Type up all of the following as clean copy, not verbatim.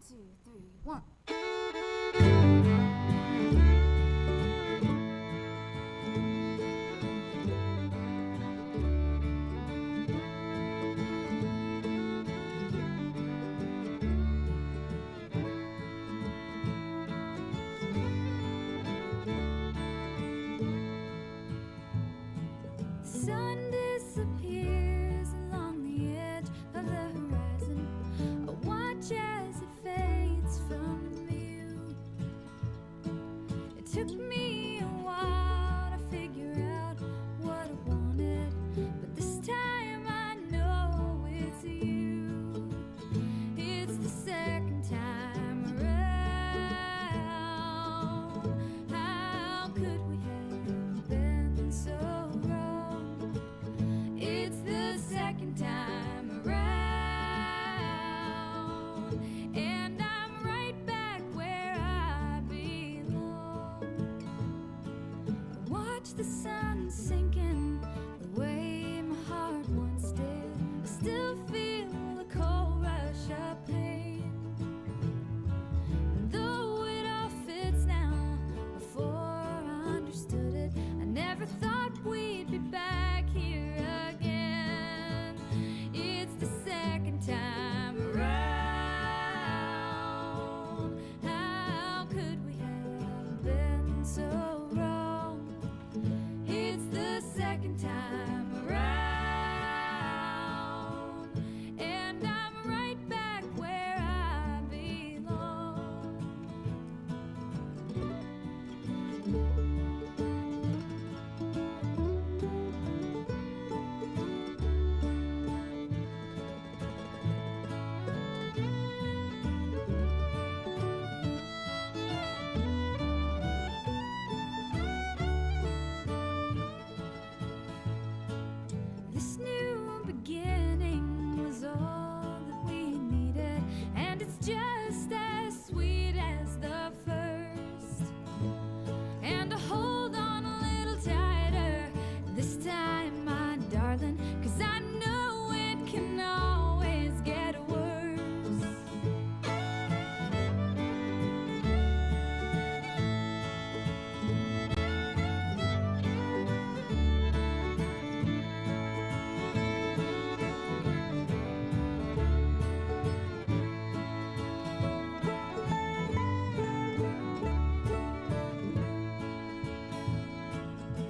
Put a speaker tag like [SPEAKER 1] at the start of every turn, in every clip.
[SPEAKER 1] 2, 3, 1. The sun disappears along the edge of the horizon. I watch as it fades from view. It took me a while to figure out what I wanted, but this time I know it's you. It's the second time around. How could we have been so wrong? It's the second time around, and I'm right back where I belong. I watch the sun sinking the way my heart once did. I still feel the cold rush of pain. And though it all fits now, before I understood it, I never thought we'd be back here again. It's the second time around. How could we have been so wrong? It's the second time around, and I'm right back where I belong. This new beginning was all that we needed, and it's just as sweet as the first. And to hold on a little tighter this time, my darling, 'cause I know it can always get worse.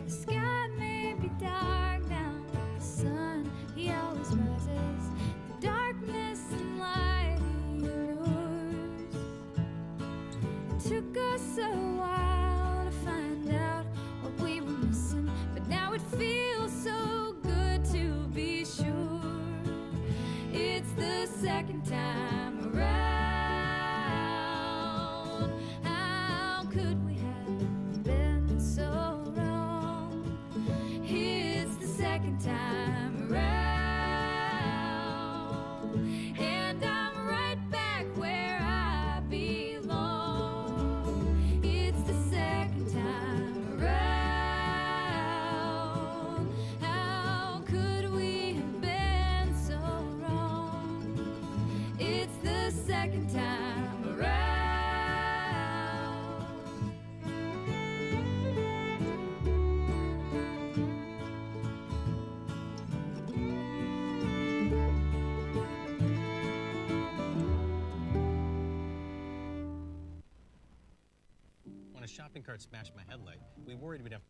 [SPEAKER 1] The sky may be dark now, the sun, he always rises. The darkness and light are yours. It took us a while to find out what we were missing, but now it feels so good to be sure. It's the second time around. How could we have been so wrong? It's the second time around, and I'm right back where I belong. It's the second time around. How could we have been so wrong? It's the second time around.
[SPEAKER 2] When a shopping cart smashed my headlight, we worried we'd have.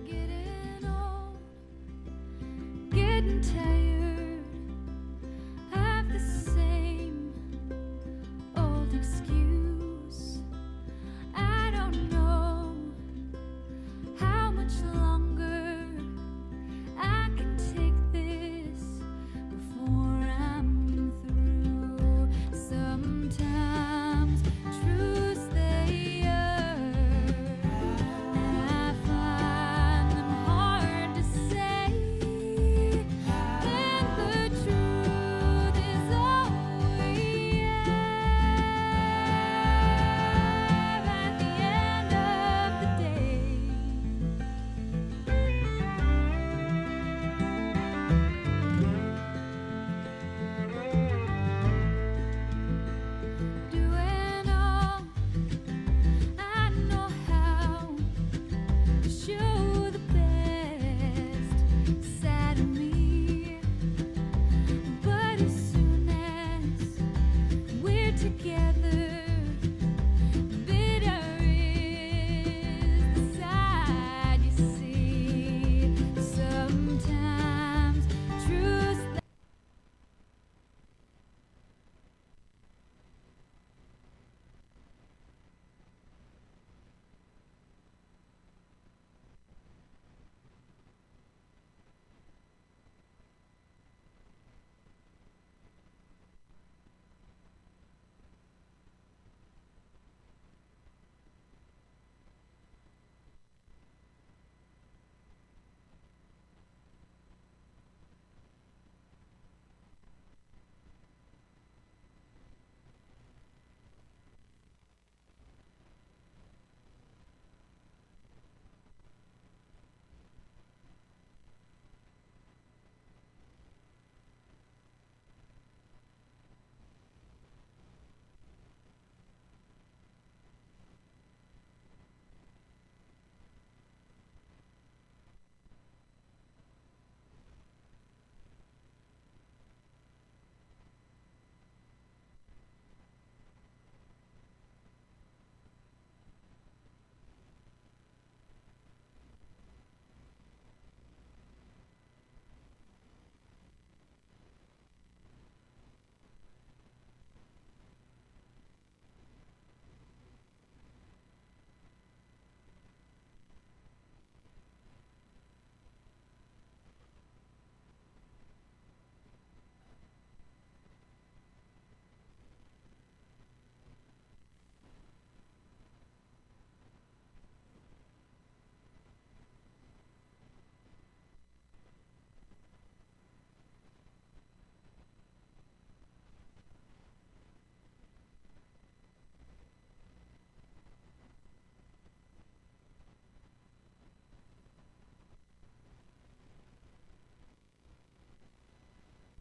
[SPEAKER 1] Getting old, getting tired of the same old excuse. I don't know how much longer I can take this before I'm through. Sometimes truths they hurt, and I find them hard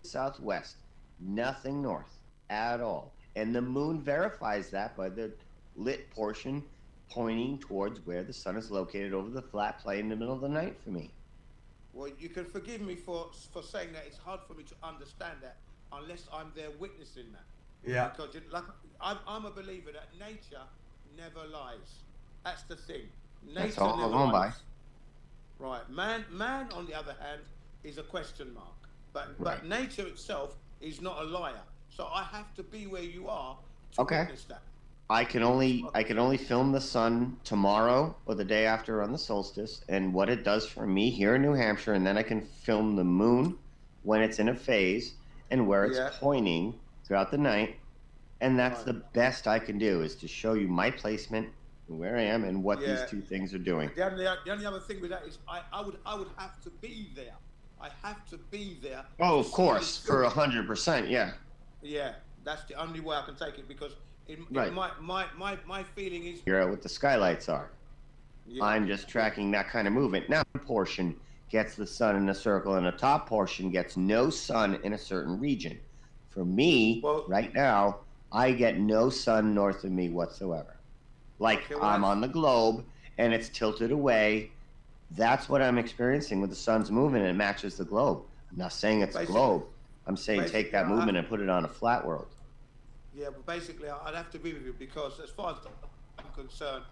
[SPEAKER 3] southwest, nothing north at all. And the moon verifies that by the lit portion pointing towards where the sun is located over the flat plane in the middle of the night for me.
[SPEAKER 4] Well, you can forgive me for saying that. It's hard for me to understand that unless I'm there witnessing that.
[SPEAKER 5] Yeah.
[SPEAKER 4] Because I'm a believer that nature never lies. That's the thing. Nature
[SPEAKER 3] That's all
[SPEAKER 4] never
[SPEAKER 3] I'm going by.
[SPEAKER 4] lies. Right. Man, on the other hand, is a question mark. But
[SPEAKER 3] Right.
[SPEAKER 4] nature itself is not a liar. So I have to be where you are to
[SPEAKER 3] Okay.
[SPEAKER 4] witness that.
[SPEAKER 3] I can only film the sun tomorrow or the day after on the solstice and what it does for me here in New Hampshire, and then I can film the moon when it's in a phase and where it's pointing throughout the night. And that's the best I can do, is to show you my placement, where I am, and what these two things are doing.
[SPEAKER 4] The only other thing with that is I would have to be there. I have to be there.
[SPEAKER 3] Oh, of course, for 100%, yeah.
[SPEAKER 4] Yeah, that's the only way I can take it, because my feeling is
[SPEAKER 3] Figure out what the skylights are. I'm just tracking that kind of movement. Now, one portion gets the sun in a circle, and the top portion gets no sun in a certain region. For me, right now, I get no sun north of me whatsoever. Like, I'm on the globe, and it's tilted away. That's what I'm experiencing with the sun's movement, and it matches the globe. I'm not saying it's a globe. I'm saying take that movement and put it on a flat world.
[SPEAKER 4] Yeah, but basically, I'd have to be with you, because as far as I'm concerned,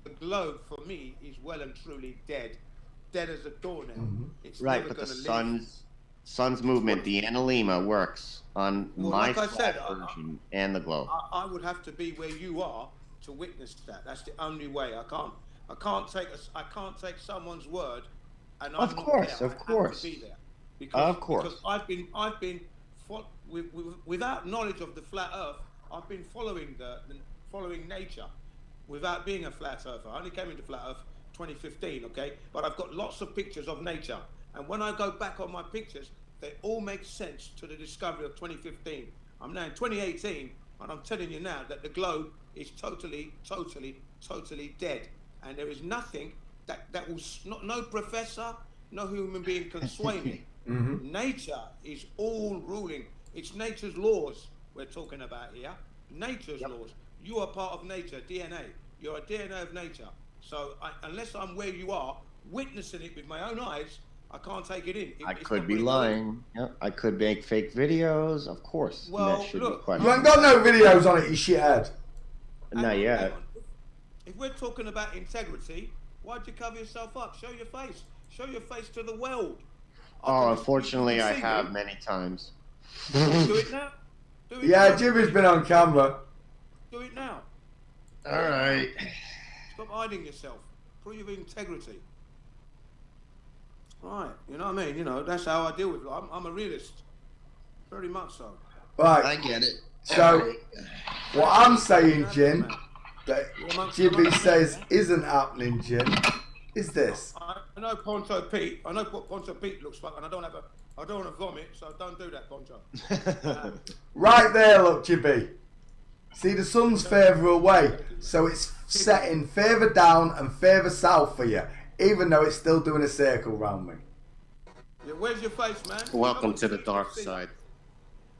[SPEAKER 4] the globe for me is well and truly dead. Dead as a doornail. It's
[SPEAKER 3] Right,
[SPEAKER 4] never
[SPEAKER 3] but the
[SPEAKER 4] gonna
[SPEAKER 3] sun's movement, the analema, works on my
[SPEAKER 4] like I said,
[SPEAKER 3] version and the globe.
[SPEAKER 4] I would have to be where you are to witness that. That's the only way. I can't take someone's word, and I'm
[SPEAKER 3] Of course,
[SPEAKER 4] not there.
[SPEAKER 3] of course.
[SPEAKER 4] I have to be there. Because I've been without knowledge of the flat Earth, I've been following nature without being a flat earther. I only came into flat Earth 2015, okay? But I've got lots of pictures of nature, and when I go back on my pictures, they all make sense to the discovery of 2015. I'm now in 2018, and I'm telling you now that the globe is totally dead, and there is nothing that will no professor, no human being can sway me. Nature is all ruling. It's nature's laws we're talking about here. Nature's laws. You are part of nature, DNA. You're a DNA of nature. So unless I'm where you are, witnessing it with my own eyes, I can't take it in.
[SPEAKER 3] I could be lying. Yep. I could make fake videos, of course.
[SPEAKER 4] Well,
[SPEAKER 3] that should
[SPEAKER 4] look,
[SPEAKER 3] be
[SPEAKER 5] You ain't got no videos on it, you shithead.
[SPEAKER 3] Not yet.
[SPEAKER 4] If we're talking about integrity, why'd you cover yourself up? Show your face. Show your face to the world.
[SPEAKER 3] Oh, unfortunately, I have many times.
[SPEAKER 4] Do it now. Do it
[SPEAKER 5] Yeah,
[SPEAKER 4] now.
[SPEAKER 5] Jimmy's been on camera.
[SPEAKER 4] Do it now.
[SPEAKER 3] All right.
[SPEAKER 4] Stop hiding yourself. Prove your integrity. Right, you know what I mean? You know, that's how I deal with it. I'm a realist. Very much so.
[SPEAKER 5] Right.
[SPEAKER 3] I get it.
[SPEAKER 5] So, what I'm saying, Jim, that Jimmy says isn't happening, Jim, is this.
[SPEAKER 4] I know PonchoPete. I know what PonchoPete looks like, and I don't want to vomit, so don't do that, Poncho.
[SPEAKER 5] Right there, look, Jimmy. See, the sun's further away, so it's setting further down and further south for you, even though it's still doing a circle round me.
[SPEAKER 4] Yeah, where's your face, man?
[SPEAKER 2] Welcome to the dark side.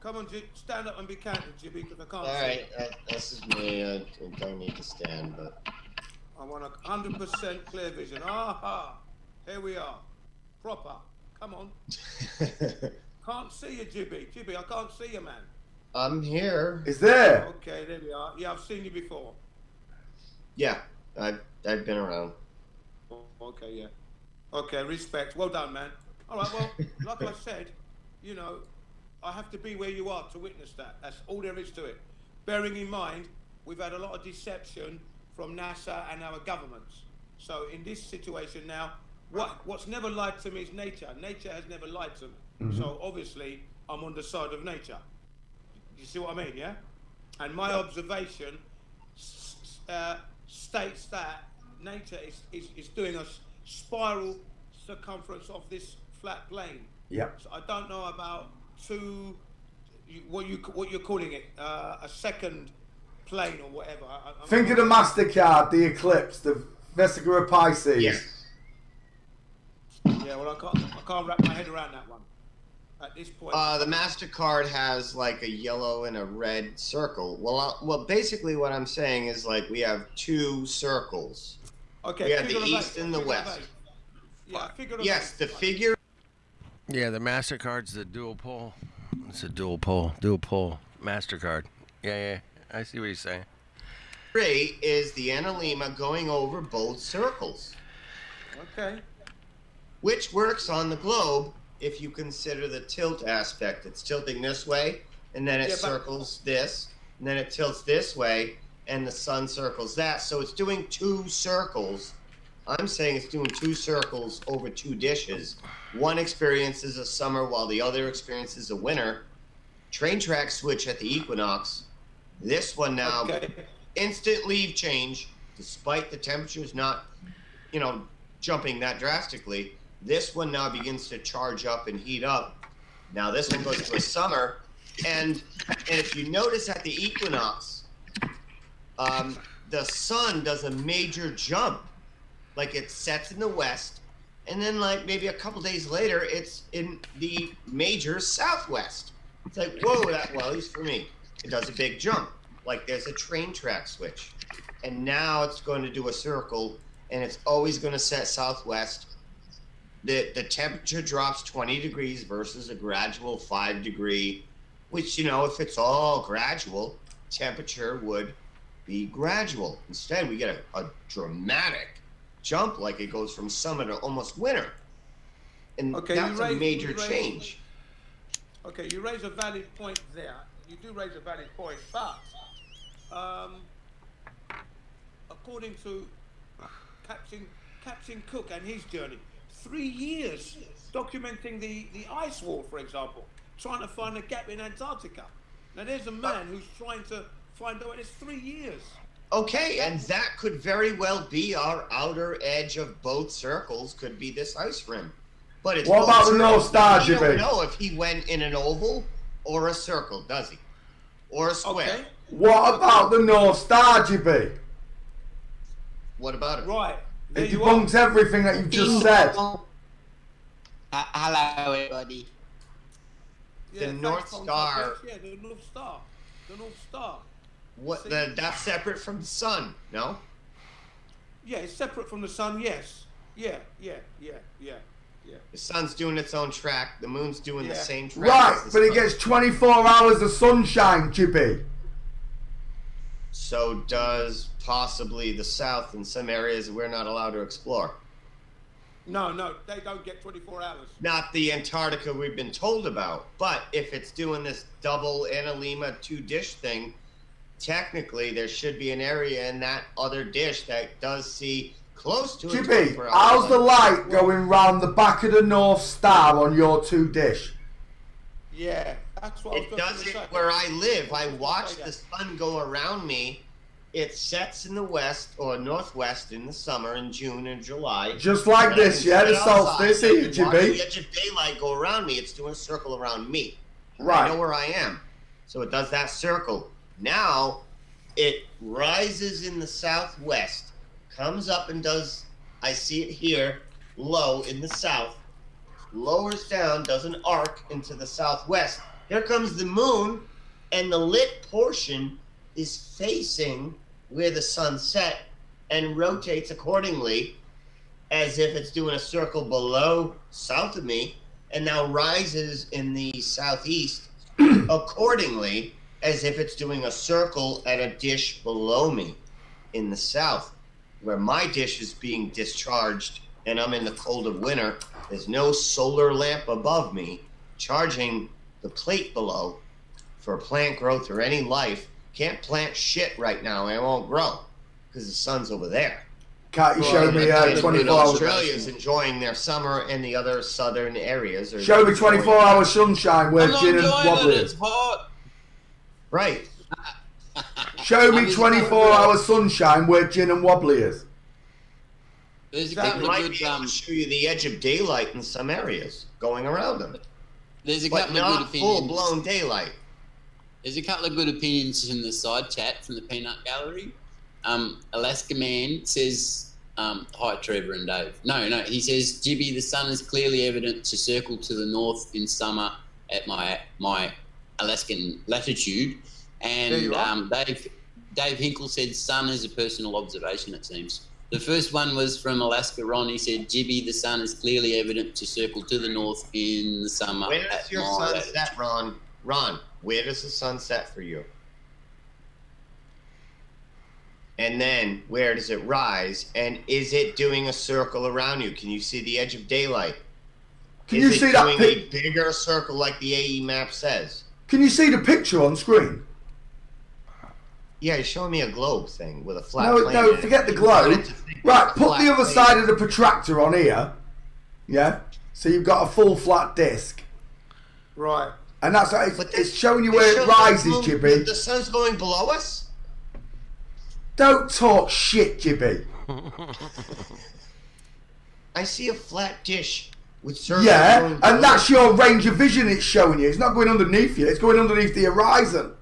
[SPEAKER 4] Come on, stand up and be counted, Jimmy, because I can't
[SPEAKER 3] All
[SPEAKER 4] see.
[SPEAKER 3] right, this is me. I don't need to stand, but
[SPEAKER 4] I want 100% clear vision. Aha! Here we are. Proper. Come on. Can't see you, Jibby. Jibby, I can't see you, man.
[SPEAKER 3] I'm here.
[SPEAKER 5] Is there?
[SPEAKER 4] Okay, there we are. Yeah, I've seen you before.
[SPEAKER 3] Yeah, I've been around.
[SPEAKER 4] Okay, yeah. Okay, respect. Well done, man. All right, well, like I said, you know, I have to be where you are to witness that. That's all there is to it. Bearing in mind, we've had a lot of deception from NASA and our governments. So in this situation now, what's never lied to me is nature. Nature has never lied to me. So obviously, I'm on the side of nature. You see what I mean, yeah? And my observation states that nature is doing a spiral circumference of this flat plane.
[SPEAKER 5] Yep.
[SPEAKER 4] So I don't know about what you're calling it, a second plane or whatever.
[SPEAKER 5] Think of the MasterCard, the Eclipse, the Vesica of Pisces.
[SPEAKER 3] Yes.
[SPEAKER 4] Yeah, well, I can't wrap my head around that one. at this point?
[SPEAKER 3] The MasterCard has like a yellow and a red circle. Well, basically what I'm saying is like we have two circles.
[SPEAKER 4] Okay.
[SPEAKER 3] We have the east and the west.
[SPEAKER 4] Yeah,
[SPEAKER 3] yes, the figure.
[SPEAKER 6] Yeah, the MasterCard's the dual pole. It's a dual pole MasterCard. Yeah, I see what he's saying.
[SPEAKER 3] 3 is the analemma going over both circles.
[SPEAKER 4] Okay.
[SPEAKER 3] Which works on the globe if you consider the tilt aspect. It's tilting this way, and then it circles this, and then it tilts this way, and the sun circles that. So it's doing 2 circles. I'm saying it's doing 2 circles over 2 dishes. One experiences a summer while the other experiences a winter. Train track switch at the equinox. This one now, instant leave change, despite the temperatures not, jumping that drastically. This one now begins to charge up and heat up. Now this one goes to a summer, and if you notice at the equinox, the sun does a major jump. Like it sets in the west, and then like maybe a couple days later, it's in the major southwest. It's like, whoa, well, at least for me, it does a big jump. Like there's a train track switch. And now it's going to do a circle, and it's always going to set southwest. The temperature drops 20 degrees versus a gradual 5 degree, which, if it's all gradual, temperature would be gradual. Instead, we get a dramatic jump, like it goes from summer to almost winter. And that's a major change.
[SPEAKER 4] Okay, you raise a valid point there. You do raise a valid point, but according to Captain Cook and his journey, 3 years documenting the ice wall, for example, trying to find a gap in Antarctica. Now there's a man who's trying to find out. It's 3 years.
[SPEAKER 3] Okay, and that could very well be our outer edge of both circles. Could be this ice rim. But it's
[SPEAKER 5] what about the North Star,
[SPEAKER 3] Jimmy?
[SPEAKER 5] Jimmy?
[SPEAKER 3] We don't know if he went in an oval or a circle, does he? Or a square.
[SPEAKER 4] Okay.
[SPEAKER 5] What about the North Star, Jimmy?
[SPEAKER 3] What about it?
[SPEAKER 4] Right.
[SPEAKER 5] It debunks everything that you've just said.
[SPEAKER 7] Hello, everybody.
[SPEAKER 3] The North Star.
[SPEAKER 4] Yeah, the North Star. The North Star.
[SPEAKER 3] What? That's separate from the sun, no?
[SPEAKER 4] Yeah, it's separate from the sun. Yes. Yeah.
[SPEAKER 3] The sun's doing its own track. The moon's doing the same track.
[SPEAKER 5] Right, but it gets 24 hours of sunshine, Chippy.
[SPEAKER 3] So does possibly the south in some areas we're not allowed to explore.
[SPEAKER 4] No, they don't get 24 hours.
[SPEAKER 3] Not the Antarctica we've been told about. But if it's doing this double analemma 2-dish thing, technically there should be an area in that other dish that does see close to it.
[SPEAKER 5] Chippy, how's the light going round the back of the North Star on your 2-dish?
[SPEAKER 4] Yeah, that's what
[SPEAKER 3] it does it where I live. I watch the sun go around me. It sets in the west or northwest in the summer in June and July.
[SPEAKER 5] Just like this, yeah, the solstice here, Chippy.
[SPEAKER 3] The edge of daylight go around me. It's doing a circle around me.
[SPEAKER 5] Right.
[SPEAKER 3] I know where I am. So it does that circle. Now it rises in the southwest, comes up and does, I see it here, low in the south, lowers down, does an arc into the southwest. Here comes the moon, and the lit portion is facing where the sun set and rotates accordingly as if it's doing a circle below south of me, and now rises in the southeast accordingly as if it's doing a circle at a dish below me in the south, where my dish is being discharged and I'm in the cold of winter. There's no solar lamp above me charging the plate below for plant growth or any life. Can't plant shit right now and it won't grow because the sun's over there.
[SPEAKER 5] Can't you show me 24 hours?
[SPEAKER 3] Australia's enjoying their summer and the other southern areas.
[SPEAKER 5] Show me 24 hours sunshine where gin and wobbly is.
[SPEAKER 3] Right.
[SPEAKER 5] Show me 24 hours sunshine where gin and wobbly is.
[SPEAKER 7] There's a
[SPEAKER 3] They
[SPEAKER 7] couple
[SPEAKER 3] might
[SPEAKER 7] of
[SPEAKER 3] be
[SPEAKER 7] good,
[SPEAKER 3] able to show you the edge of daylight in some areas going around them.
[SPEAKER 7] there's a
[SPEAKER 3] But
[SPEAKER 7] couple of good
[SPEAKER 3] not
[SPEAKER 7] opinions.
[SPEAKER 3] full-blown daylight.
[SPEAKER 7] There's a couple of good opinions in the side chat from the Peanut Gallery. Alaska Man says, hi Trevor and Dave. No, he says, Jibby, the sun is clearly evident to circle to the north in summer at my Alaskan latitude,
[SPEAKER 4] There you
[SPEAKER 7] and
[SPEAKER 4] are.
[SPEAKER 7] Dave Hinkle said sun is a personal observation, it seems. The first one was from Alaska Ron. He said, Jibby, the sun is clearly evident to circle to the north in the summer.
[SPEAKER 3] Where does
[SPEAKER 7] at
[SPEAKER 3] your
[SPEAKER 7] my
[SPEAKER 3] sun
[SPEAKER 7] latitude.
[SPEAKER 3] set, Ron? Ron, where does the sun set for you? And then where does it rise? And is it doing a circle around you? Can you see the edge of daylight?
[SPEAKER 5] Can you see that
[SPEAKER 3] doing a bigger circle like the AE map says?
[SPEAKER 5] Can you see the picture on screen?
[SPEAKER 3] Yeah, he's showing me a globe thing with a flat
[SPEAKER 5] No,
[SPEAKER 3] plane.
[SPEAKER 5] no,
[SPEAKER 3] in it.
[SPEAKER 5] forget the
[SPEAKER 3] He wanted
[SPEAKER 5] globe.
[SPEAKER 3] to think
[SPEAKER 5] Right,
[SPEAKER 3] it's a
[SPEAKER 5] put
[SPEAKER 3] flat
[SPEAKER 5] the other
[SPEAKER 3] plane.
[SPEAKER 5] side of the protractor on here. Yeah? So you've got a full flat disc.
[SPEAKER 4] Right.
[SPEAKER 5] And that's
[SPEAKER 3] But
[SPEAKER 5] it's showing you where it
[SPEAKER 3] shows
[SPEAKER 5] rises,
[SPEAKER 3] the moon-
[SPEAKER 5] Jibby.
[SPEAKER 3] The sun's going below us?
[SPEAKER 5] Don't talk shit, Jibby.
[SPEAKER 3] I see a flat dish with circles
[SPEAKER 5] Yeah,
[SPEAKER 3] going
[SPEAKER 5] and
[SPEAKER 3] below.
[SPEAKER 5] that's your range of vision it's showing you. It's not going underneath you, it's going underneath the horizon.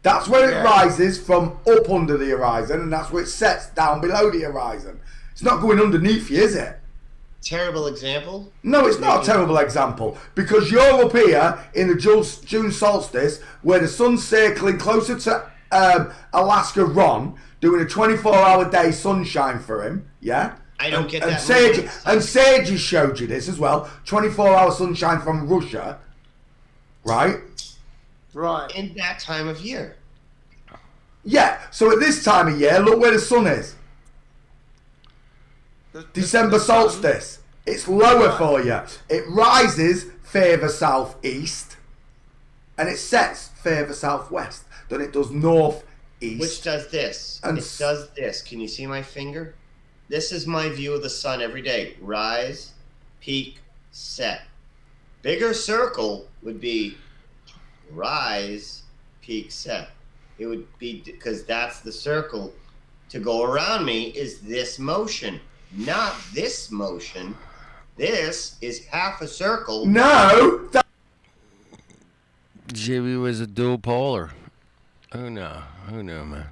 [SPEAKER 5] That's where it rises from up under the horizon, and that's where it sets down below the horizon. It's not going underneath you, is it?
[SPEAKER 3] Terrible example.
[SPEAKER 5] No, it's not a terrible example, because you're up here in the June solstice where the sun's circling closer to Alaska Ron, doing a 24-hour day sunshine for him, yeah?
[SPEAKER 3] I don't get
[SPEAKER 5] and
[SPEAKER 3] that
[SPEAKER 5] Sage,
[SPEAKER 3] movement.
[SPEAKER 5] and Sage has showed you this as well, 24-hour sunshine from Russia, right?
[SPEAKER 4] Right.
[SPEAKER 3] In that time of year.
[SPEAKER 5] Yeah, so at this time of year, look where the sun is. December
[SPEAKER 4] the sun-
[SPEAKER 5] solstice. It's lower for you. It rises further southeast, and it sets further southwest than it does northeast.
[SPEAKER 3] Which does this.
[SPEAKER 5] And
[SPEAKER 3] it does this. Can you see my finger? This is my view of the sun every day. Rise, peak, set. Bigger circle would be rise, peak, set. It would be, because that's the circle. To go around me is this motion, not this motion. This is half a circle.
[SPEAKER 5] No,
[SPEAKER 6] Jimmy was a dual polar. Who knew? Who knew, man?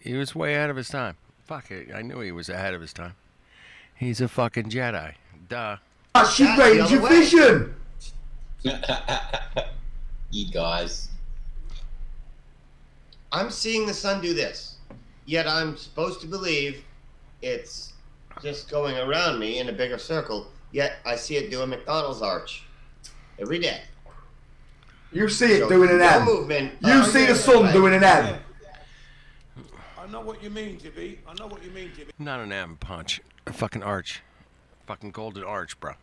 [SPEAKER 6] He was way ahead of his time. Fuck it, I knew he was ahead of his time. He's a fucking Jedi. Duh.
[SPEAKER 5] that's your
[SPEAKER 3] That's the
[SPEAKER 5] range
[SPEAKER 3] other
[SPEAKER 5] of
[SPEAKER 3] way.
[SPEAKER 5] vision.
[SPEAKER 7] You guys.
[SPEAKER 3] I'm seeing the sun do this, yet I'm supposed to believe it's just going around me in a bigger circle, yet I see it do a McDonald's arch every day.
[SPEAKER 5] You see it
[SPEAKER 3] So
[SPEAKER 5] doing an
[SPEAKER 3] no
[SPEAKER 5] M.
[SPEAKER 3] movement.
[SPEAKER 5] You see the sun
[SPEAKER 3] right.
[SPEAKER 5] doing an M.
[SPEAKER 4] Yeah. I know what you mean, Jibby. I know what you mean, Jibby.
[SPEAKER 6] Not an M punch. A fucking arch. Fucking golden arch, bro.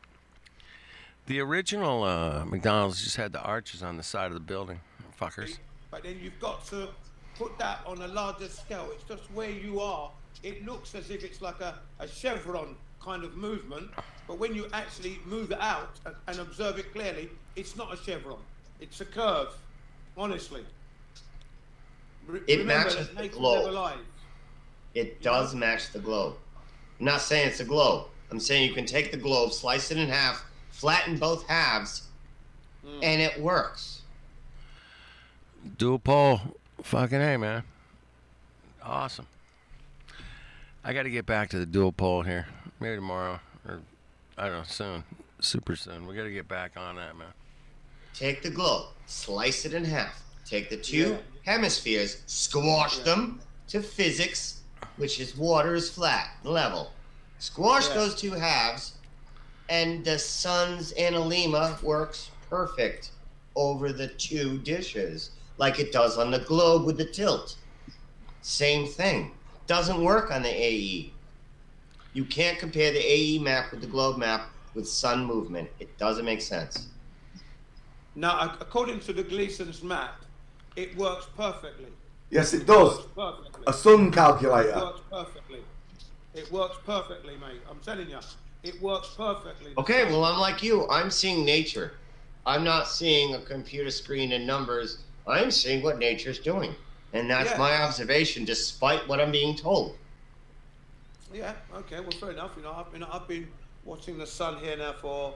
[SPEAKER 6] The original McDonald's just had the arches on the side of the building. Fuckers.
[SPEAKER 4] But then you've got to put that on a larger scale. It's just where you are. It looks as if it's like a chevron kind of movement, but when you actually move it out and observe it clearly, it's not a chevron. It's a curve, honestly.
[SPEAKER 3] It
[SPEAKER 4] Remember
[SPEAKER 3] matches
[SPEAKER 4] that
[SPEAKER 3] the
[SPEAKER 4] nature
[SPEAKER 3] globe.
[SPEAKER 4] never lies.
[SPEAKER 3] It does match the globe. I'm not saying it's a globe. I'm saying you can take the globe, slice it in half, flatten both halves, and it works.
[SPEAKER 6] Dual pole. Fucking A, man. Awesome. I got to get back to the dual pole here. Maybe tomorrow. Or, I don't know, soon. Super soon. We got to get back on that, man.
[SPEAKER 3] Take the globe, slice it in half. Take the two hemispheres, squash them to physics, which is water is flat, level. Squash those two halves, and the sun's analemma works perfect over the two dishes, like it does on the globe with the tilt. Same thing. Doesn't work on the AE. You can't compare the AE map with the globe map with sun movement. It doesn't make sense.
[SPEAKER 4] Now, according to the Gleason's map, it works perfectly.
[SPEAKER 5] Yes, it does.
[SPEAKER 4] Perfectly.
[SPEAKER 5] A sun
[SPEAKER 4] It
[SPEAKER 5] calculator.
[SPEAKER 4] works perfectly. It works perfectly, mate. I'm telling you, it works perfectly.
[SPEAKER 3] Okay, well, I'm like you. I'm seeing nature. I'm not seeing a computer screen and numbers. I'm seeing what nature's doing. And that's my observation, despite what I'm being told.
[SPEAKER 4] Yeah. Okay. Well, fair enough. I've been watching the sun here now for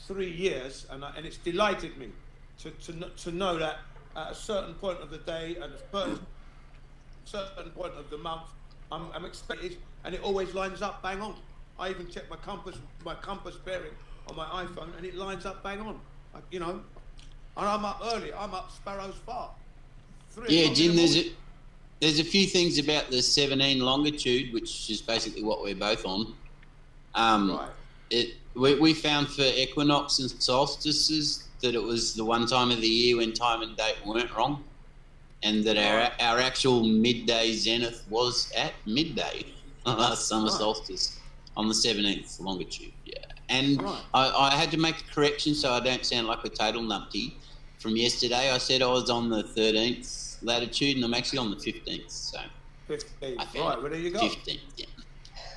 [SPEAKER 4] 3 years, and it's delighted me to know that at a certain point of the day and a certain point of the month, I'm expected, and it always lines up bang on. I even check my compass bearing on my iPhone, and it lines up bang on. And I'm up early. I'm up Sparrow's Fart.
[SPEAKER 7] Yeah, Jim, there's a few things about the 17 longitude, which is basically what we're both on.
[SPEAKER 4] Right.
[SPEAKER 7] We found for equinox and solstices that it was the one time of the year when time and date weren't wrong, and that our actual midday zenith was at midday last summer solstice on the 17th longitude. Yeah, and I had to make a correction so I don't sound like a total numpty. From yesterday, I said I was on the 13th latitude, and I'm actually on the 15th. So
[SPEAKER 4] 15th. Right, well, there you go.
[SPEAKER 7] 15th, yeah.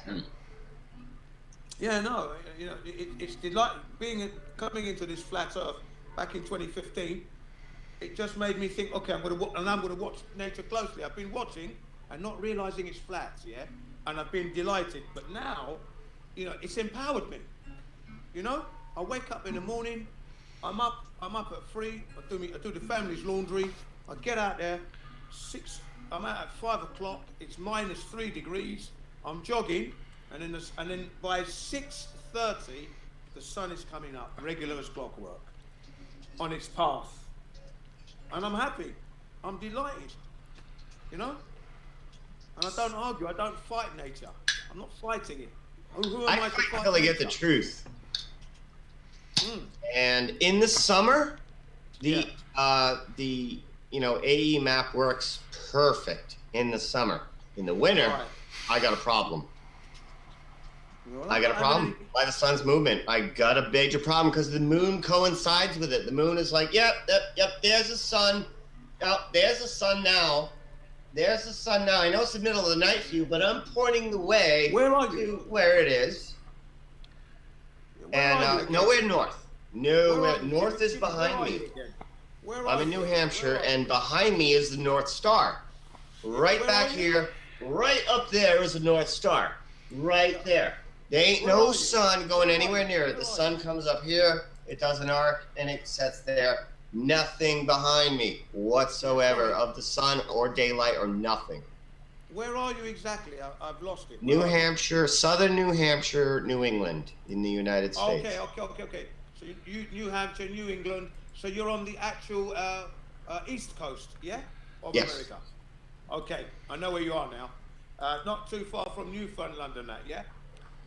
[SPEAKER 7] Mm.
[SPEAKER 4] Yeah, no, you know, it's coming into this flat Earth back in 2015. It just made me think, okay, I'm going to watch nature closely. I've been watching and not realizing it's flat, yeah, and I've been delighted. But now, you know, it's empowered me. You know, I wake up in the morning, I'm up at 3. I do the family's laundry. I get out there, 6. I'm out at 5 o'clock. It's -3 degrees. I'm jogging, and then by 6:30, the sun is coming up, regular as clockwork, on its path. And I'm happy. I'm delighted. You know? And I don't argue. I don't fight nature. I'm not fighting it. Who am I to fight
[SPEAKER 3] until I get the
[SPEAKER 4] nature?
[SPEAKER 3] truth. And in the summer, the AE map works perfect in the summer. In the winter, I got a problem. I got a problem by the sun's movement. I got a major problem because the moon coincides with it. The moon is like, yep, there's the sun. Oh, there's the sun now. There's the sun now. I know it's the middle of the night for you, but I'm pointing the way to where it is. And nowhere north. Nowhere. North is behind me. I'm in New Hampshire, and behind me is the North Star. Right back here, right up there is the North Star. Right there. There ain't no sun going anywhere near it. The sun comes up here, it does an arc, and it sets there. Nothing behind me whatsoever of the sun or daylight or nothing.
[SPEAKER 4] Where are you exactly? I've lost it.
[SPEAKER 3] New Hampshire, southern New Hampshire, New England, in the United States.
[SPEAKER 4] Okay. So you New Hampshire, New England. So you're on the actual east coast, yeah? Of America. Okay, I know where you are now. Not too far from Newfoundland and that, yeah?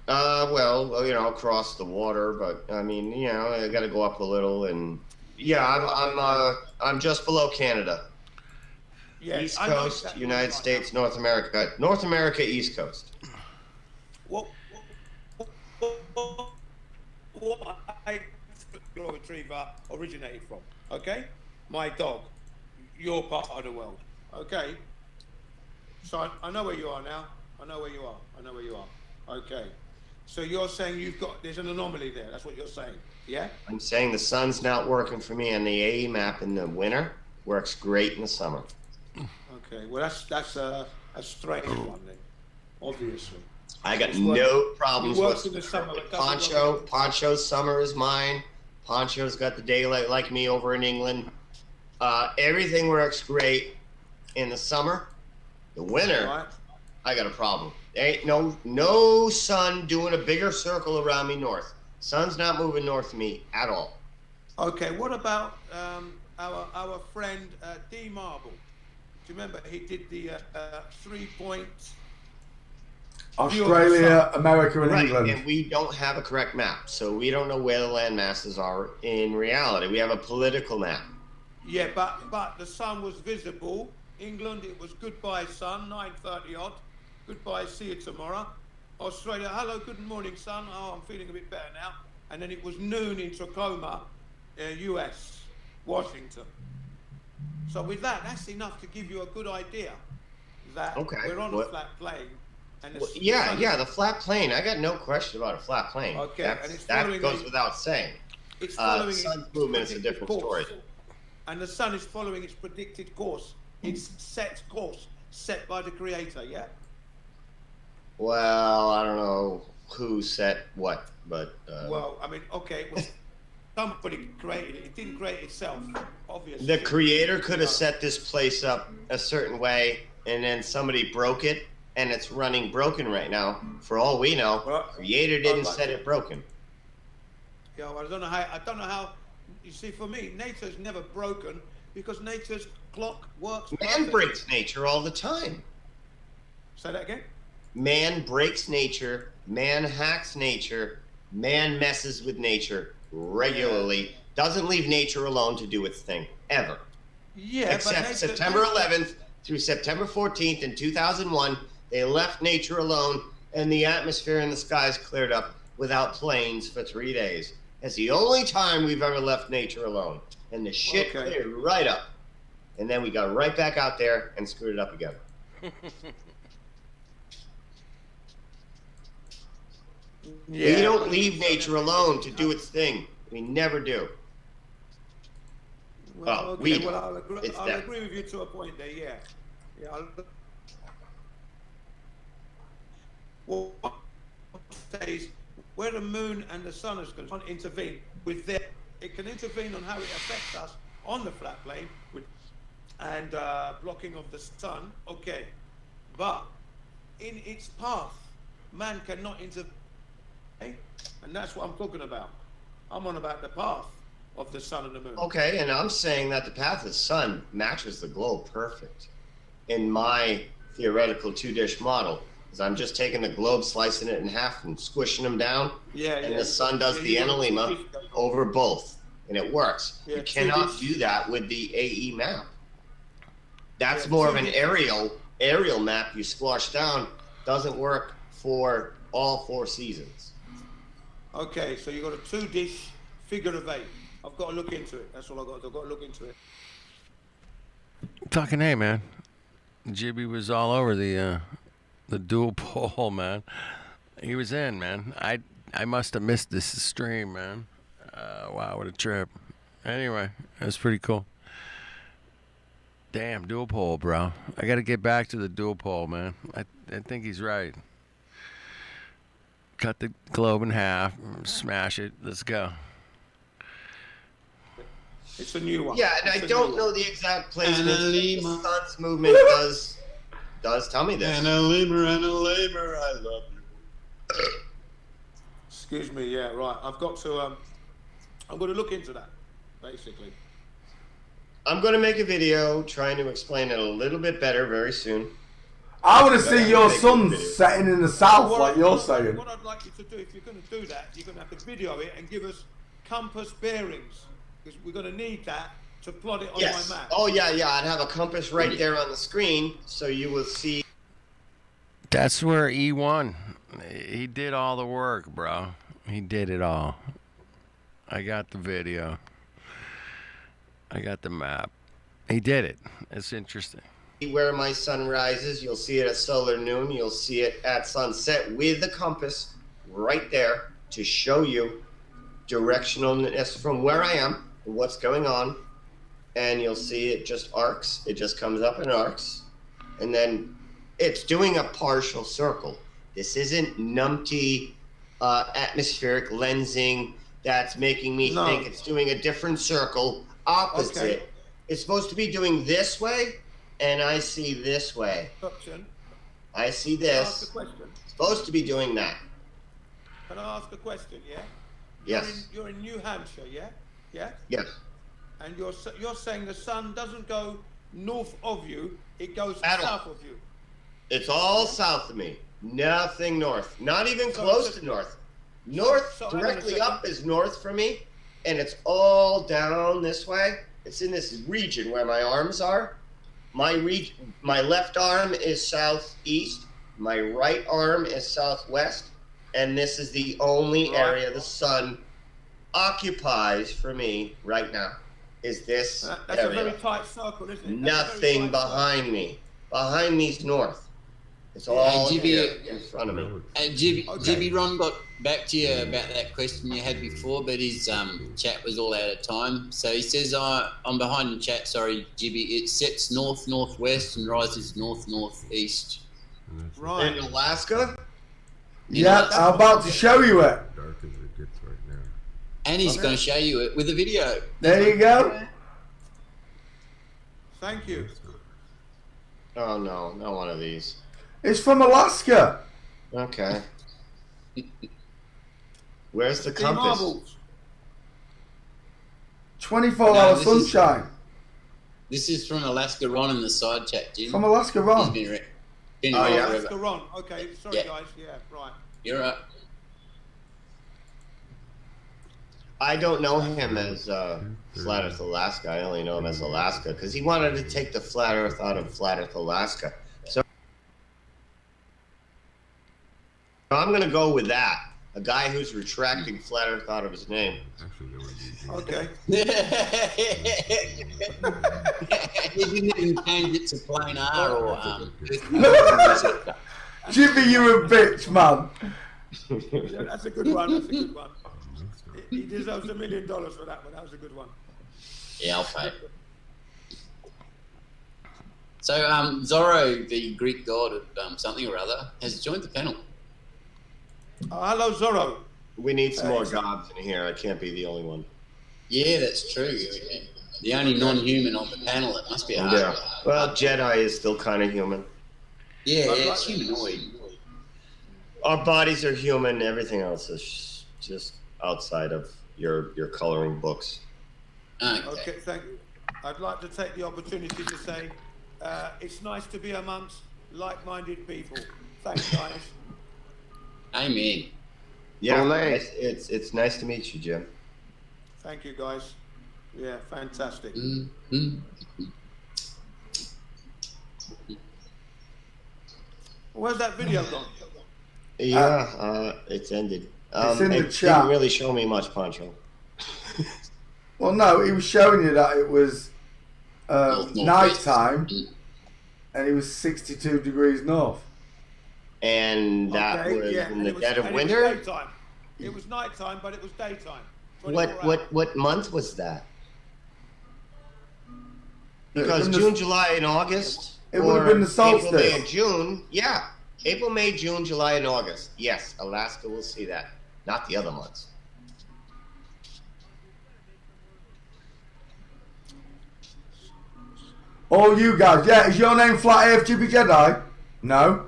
[SPEAKER 3] Well, you know, across the water, but I mean, you know, I got to go up a little, and yeah, I'm just below Canada. Yeah, East Coast, exactly United States, North America, East Coast.
[SPEAKER 4] What Golden Retriever originated from? Okay, my dog, your part of the world. Okay, so I know where you are now. I know where you are. Okay. So you're saying there's an anomaly there. That's what you're saying, yeah? I'm
[SPEAKER 3] saying the sun's not working for me on the AE map in the winter. Works great in the summer.
[SPEAKER 4] Okay, well that's a strange one then, obviously.
[SPEAKER 3] I got no problems with Poncho's summer is mine. Poncho's got the daylight like me over in England. Everything works great in the summer. The winter, I got a problem. There ain't no sun doing a bigger circle around me north. Sun's not moving north of me at all.
[SPEAKER 4] Okay, what about our friend D Marble? Do you remember he did the 3-point
[SPEAKER 5] Australia, America, and England?
[SPEAKER 3] And we don't have a correct map, so we don't know where the land masses are in reality. We have a political map.
[SPEAKER 4] Yeah, but the sun was visible. England, it was goodbye sun, 9:30 odd. Goodbye, see you tomorrow. Australia, hello, good morning, sun. Oh, I'm feeling a bit better now. And then it was noon in Tacoma, US, Washington. So with that's enough to give you a good idea that we're on a flat plane. And
[SPEAKER 3] the flat plane. I got no question about a flat plane.
[SPEAKER 4] Okay,
[SPEAKER 3] that goes without saying.
[SPEAKER 4] It's following
[SPEAKER 3] sun's movement is a different story.
[SPEAKER 4] And the sun is following its predicted course. Its set course set by the Creator, yeah?
[SPEAKER 3] Well, I don't know who set what, but...
[SPEAKER 4] Well, I mean, okay, well, somebody created it. It didn't create itself, obviously.
[SPEAKER 3] The Creator could have set this place up a certain way, and then somebody broke it, and it's running broken right now. For all we know, Creator didn't set it broken.
[SPEAKER 4] Yeah, well, I don't know You see, for me, nature's never broken because nature's clock works.
[SPEAKER 3] Man
[SPEAKER 4] perfect.
[SPEAKER 3] breaks nature all the time.
[SPEAKER 4] Say that again.
[SPEAKER 3] Man breaks nature. Man hacks nature. Man messes with nature regularly. Doesn't leave nature alone to do its thing ever.
[SPEAKER 4] Yeah,
[SPEAKER 3] Except
[SPEAKER 4] but nature,
[SPEAKER 3] September 11th through September 14th in 2001, they left nature alone, and the atmosphere and the skies cleared up without planes for 3 days. That's the only time we've ever left nature alone, and the shit cleared right up, and then we got right back out there and screwed it up again. We don't leave nature alone to do its thing. We never do.
[SPEAKER 4] Well,
[SPEAKER 3] Oh, we do.
[SPEAKER 4] well, I'll agree
[SPEAKER 3] them.
[SPEAKER 4] with you to a point there. Yeah. Well, says where the moon and the sun is going to intervene with their, it can intervene on how it affects us on the flat plane with and blocking of the sun. Okay, but in its path, man cannot intervene, and that's what I'm talking about. I'm on about the path of the sun and the moon.
[SPEAKER 3] Okay, and I'm saying that the path of the sun matches the globe perfect in my theoretical two-dish model. Because I'm just taking the globe, slicing it in half, and squishing them down. And the sun does the analemma over both, and it works. You cannot do that with the AE map. That's more of an aerial map you squash down. Doesn't work for all 4 seasons.
[SPEAKER 4] Okay, so you got a 2-dish figure of 8. I've got to look into it. That's all I've got to look into it.
[SPEAKER 6] Fucking hey, man. Jibby was all over the dual pole, man. He was in, man. I must have missed this stream, man. Wow, what a trip. Anyway, it was pretty cool. Damn, dual pole, bro. I got to get back to the dual pole, man. I think he's right. Cut the globe in half, smash it. Let's go.
[SPEAKER 4] It's a new one.
[SPEAKER 3] Yeah, and I don't know the exact placement. The sun's movement does tell me this.
[SPEAKER 7] And a lemur, I love you.
[SPEAKER 4] Excuse me, yeah, right. I've got to, I'm going to look into that, basically.
[SPEAKER 3] I'm going to make a video trying to explain it a little bit better very soon.
[SPEAKER 5] I want to see your sun setting in the south, like you're saying.
[SPEAKER 4] What I'd like you to do, if you're going to do that, you're going to have to video it and give us compass bearings. Because we're going to need that to plot it on my map.
[SPEAKER 3] Oh, yeah. I'd have a compass right there on the screen, so you will see.
[SPEAKER 6] That's where E1, he did all the work, bro. He did it all. I got the video. I got the map. He did it. It's interesting.
[SPEAKER 3] Where my sun rises, you'll see it at solar noon. You'll see it at sunset with the compass right there to show you directionalness from where I am and what's going on. And you'll see it just arcs. It just comes up in arcs. And then it's doing a partial circle. This isn't numpty atmospheric lensing that's making me think it's doing a different circle opposite.
[SPEAKER 4] Okay.
[SPEAKER 3] It's supposed to be doing this way, and I see this way. I see
[SPEAKER 4] Can I ask
[SPEAKER 3] this.
[SPEAKER 4] a question?
[SPEAKER 3] It's supposed to be doing that.
[SPEAKER 4] Can I ask a question, yeah?
[SPEAKER 3] Yes.
[SPEAKER 4] You're in New Hampshire, yeah? Yeah?
[SPEAKER 3] Yes.
[SPEAKER 4] And you're saying the sun doesn't go north of you, it goes
[SPEAKER 3] At all.
[SPEAKER 4] south of you.
[SPEAKER 3] It's all south of me. Nothing north. Not even close to north. North,
[SPEAKER 4] so hang on a
[SPEAKER 3] directly
[SPEAKER 4] second.
[SPEAKER 3] up is north for me, and it's all down this way. It's in this region where my arms are. My left arm is southeast. My right arm is southwest. And this is the only area the sun occupies for me right now. Is this
[SPEAKER 4] That's
[SPEAKER 3] area.
[SPEAKER 4] a very tight circle, isn't it?
[SPEAKER 3] Nothing behind me. Behind me's north. It's all here in front of me.
[SPEAKER 7] Jibby Ron got back to you about that question you had before, but his chat was all out of time. So he says, I'm behind the chat, sorry, Jibby. It sets north-northwest and rises north-northeast.
[SPEAKER 4] Right.
[SPEAKER 3] In Alaska?
[SPEAKER 5] Yeah, I'm about to show you it.
[SPEAKER 8] Dark as it gets right now.
[SPEAKER 7] And he's going to show you it with a video.
[SPEAKER 5] There you go.
[SPEAKER 4] Thank you.
[SPEAKER 3] Oh no, not one of these.
[SPEAKER 5] It's from Alaska.
[SPEAKER 3] Okay. Where's the
[SPEAKER 4] Sea
[SPEAKER 3] compass?
[SPEAKER 4] marbles.
[SPEAKER 5] 24-hour sunshine.
[SPEAKER 7] This is from Alaska Ron in the side chat, Jim.
[SPEAKER 5] From Alaska Ron.
[SPEAKER 7] He's been
[SPEAKER 4] Alaska Ron. Okay, sorry
[SPEAKER 7] Yeah.
[SPEAKER 4] guys. Yeah, right.
[SPEAKER 7] You're right.
[SPEAKER 3] I don't know him as Flat Earth Alaska. I only know him as Alaska because he wanted to take the Flat Earth out of Flat Earth Alaska. So I'm going to go with that. A guy who's retracting Flat Earth out of his name.
[SPEAKER 4] Okay.
[SPEAKER 7] He didn't even change it to plain R or
[SPEAKER 5] Jimmy, you a bitch, man.
[SPEAKER 4] Yeah, that's a good one. That's a good one. He deserves $1 million for that one. That was a good one.
[SPEAKER 7] Yeah, I'll pay. So, Zorro, the Greek god of something or other, has joined the panel.
[SPEAKER 4] Hello, Zorro.
[SPEAKER 3] We need some more gobs in here. I can't be the only one.
[SPEAKER 7] Yeah, that's true. The only non-human on the panel. It must be hard.
[SPEAKER 3] Yeah. Well, Jedi is still kind of human.
[SPEAKER 7] Yeah, it's humanoid.
[SPEAKER 3] Our bodies are human. Everything else is just outside of your coloring books.
[SPEAKER 4] Okay, thank you. I'd like to take the opportunity to say it's nice to be amongst like-minded people. Thanks, guys.
[SPEAKER 7] Amen.
[SPEAKER 3] Yeah, it's nice to meet you, Jim.
[SPEAKER 4] Thank you, guys. Yeah, fantastic.
[SPEAKER 7] Mm-hmm.
[SPEAKER 4] Where's that video gone?
[SPEAKER 3] Yeah, it's ended.
[SPEAKER 5] It's in the
[SPEAKER 3] it
[SPEAKER 5] chat.
[SPEAKER 3] didn't really show me much, Poncho.
[SPEAKER 5] Well, no, he was showing you that it was night time, and it was 62 degrees north.
[SPEAKER 3] And that was in the dead of winter?
[SPEAKER 4] It was daytime. It was nighttime, but it was daytime.
[SPEAKER 3] What month was that? Because June, July, and August.
[SPEAKER 5] It would have been the solstice.
[SPEAKER 3] April, May, and June. Yeah, April, May, June, July, and August. Yes, Alaska will see that. Not the other months.
[SPEAKER 5] All you guys, yeah. Is your name Flat Earth Jibby Jedi? No.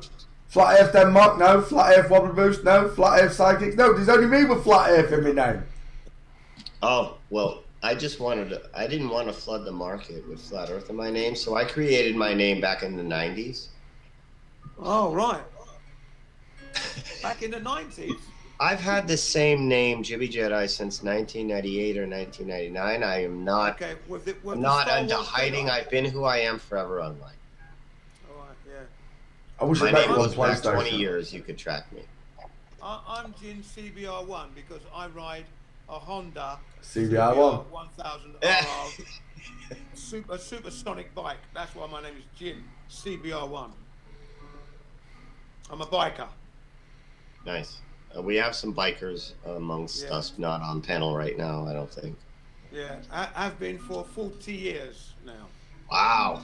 [SPEAKER 5] Flat Earth Denmark? No. Flat Earth Wobbly Boost? No. Flat Earth Psychics? No. There's only me with Flat Earth in my name.
[SPEAKER 3] Oh, well, I didn't want to flood the market with Flat Earth in my name, so I created my name back in the 90s.
[SPEAKER 4] Oh, right. Back in the 90s?
[SPEAKER 3] I've had the same name, Jibby Jedi, since 1998 or 1999. I am not, I'm not into hiding. I've been who I am forever online.
[SPEAKER 4] All right, yeah.
[SPEAKER 5] I wish
[SPEAKER 3] my
[SPEAKER 5] I
[SPEAKER 3] name
[SPEAKER 5] met
[SPEAKER 3] goes
[SPEAKER 5] one
[SPEAKER 3] back 20
[SPEAKER 5] PlayStation.
[SPEAKER 3] years. You could track me.
[SPEAKER 4] I'm Jin CBR1 because I ride a Honda
[SPEAKER 5] CBR1.
[SPEAKER 4] 1000 RR, a supersonic bike. That's why my name is Jin CBR1. I'm a biker.
[SPEAKER 3] Nice. We have some bikers amongst us, not on panel right now, I don't think.
[SPEAKER 4] Yeah, I've been for 40 years now.
[SPEAKER 3] Wow.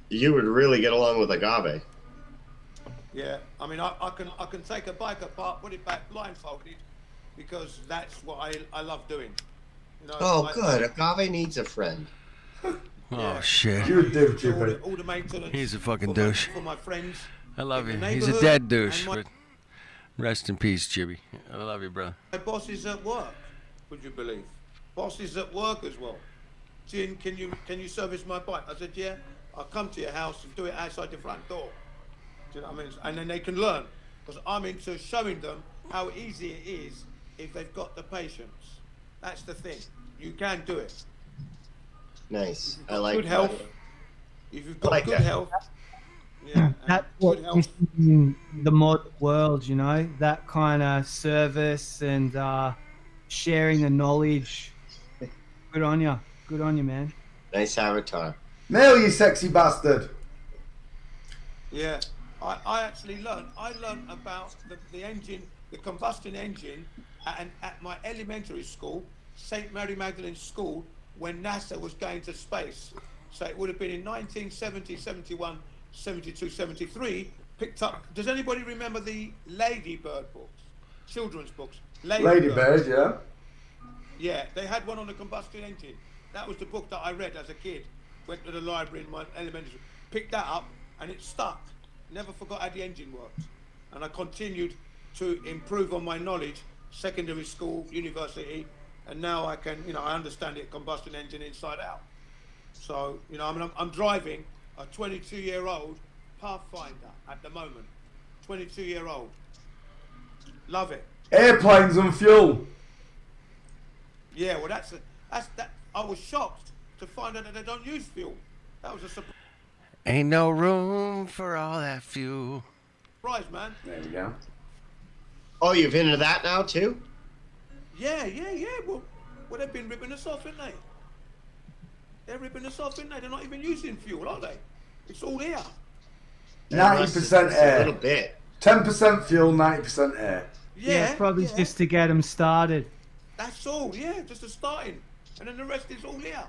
[SPEAKER 3] You would really get along with Agave.
[SPEAKER 4] Yeah, I mean, I can take a bike apart, put it back blindfolded, because that's what I love doing. You know,
[SPEAKER 3] Oh, good. Agave needs a friend.
[SPEAKER 6] Oh, shit.
[SPEAKER 5] You're a douche, Jibby.
[SPEAKER 4] All the maintenance.
[SPEAKER 6] He's a fucking
[SPEAKER 4] for my-
[SPEAKER 6] douche.
[SPEAKER 4] For my friends.
[SPEAKER 6] I love
[SPEAKER 4] in
[SPEAKER 6] you.
[SPEAKER 4] the
[SPEAKER 6] He's a
[SPEAKER 4] neighborhood
[SPEAKER 6] dead douche.
[SPEAKER 4] and my-
[SPEAKER 6] But rest in peace, Jibby. I love you, brother.
[SPEAKER 4] My boss is at work. Would you believe? Boss is at work as well. Jin, can you service my bike? I said, yeah. I'll come to your house and do it outside the front door. Do you know what I mean? And then they can learn, because I'm into showing them how easy it is if they've got the patience. That's the thing. You can do it.
[SPEAKER 3] Nice. I like
[SPEAKER 4] good
[SPEAKER 3] that.
[SPEAKER 4] health. If you've got
[SPEAKER 3] like
[SPEAKER 4] good
[SPEAKER 3] that.
[SPEAKER 4] health. Yeah.
[SPEAKER 8] That's
[SPEAKER 4] good
[SPEAKER 8] what
[SPEAKER 4] health.
[SPEAKER 8] is in the modern world, you know, that kind of service and sharing the knowledge. Good on you. Good on you, man.
[SPEAKER 3] Nice avatar.
[SPEAKER 5] Mail, you sexy bastard.
[SPEAKER 4] Yeah, I actually learned. I learned about the engine, the combustion engine, at my elementary school, St. Mary Magdalene School, when NASA was going to space. So it would have been in 1970, 71, 72, 73. Picked up. Does anybody remember the Lady Bird books, children's books?
[SPEAKER 5] Lady Bird, yeah.
[SPEAKER 4] Yeah, they had one on the combustion engine. That was the book that I read as a kid. Went to the library in my elementary school, picked that up, and it stuck. Never forgot how the engine worked. And I continued to improve on my knowledge, secondary school, university, and now I can, I understand it, combustion engine inside out. So, I'm driving a 22-year-old Pathfinder at the moment. 22-year-old. Love it.
[SPEAKER 5] Airplanes and fuel.
[SPEAKER 4] Yeah, well, that's that. I was shocked to find out that they don't use fuel. That was a surprise,
[SPEAKER 6] Ain't no room for all that fuel.
[SPEAKER 4] man.
[SPEAKER 5] There we go.
[SPEAKER 3] Oh, you've into that now too?
[SPEAKER 4] Yeah. Well, they've been ripping us off, haven't they? They're ripping us off, aren't they? They're not even using fuel, are they? It's all here.
[SPEAKER 5] 90% air.
[SPEAKER 3] A little bit.
[SPEAKER 5] 10% fuel, 90% air.
[SPEAKER 8] Yeah, probably just to get them started.
[SPEAKER 4] That's all, yeah, just a starting. And then the rest is all here.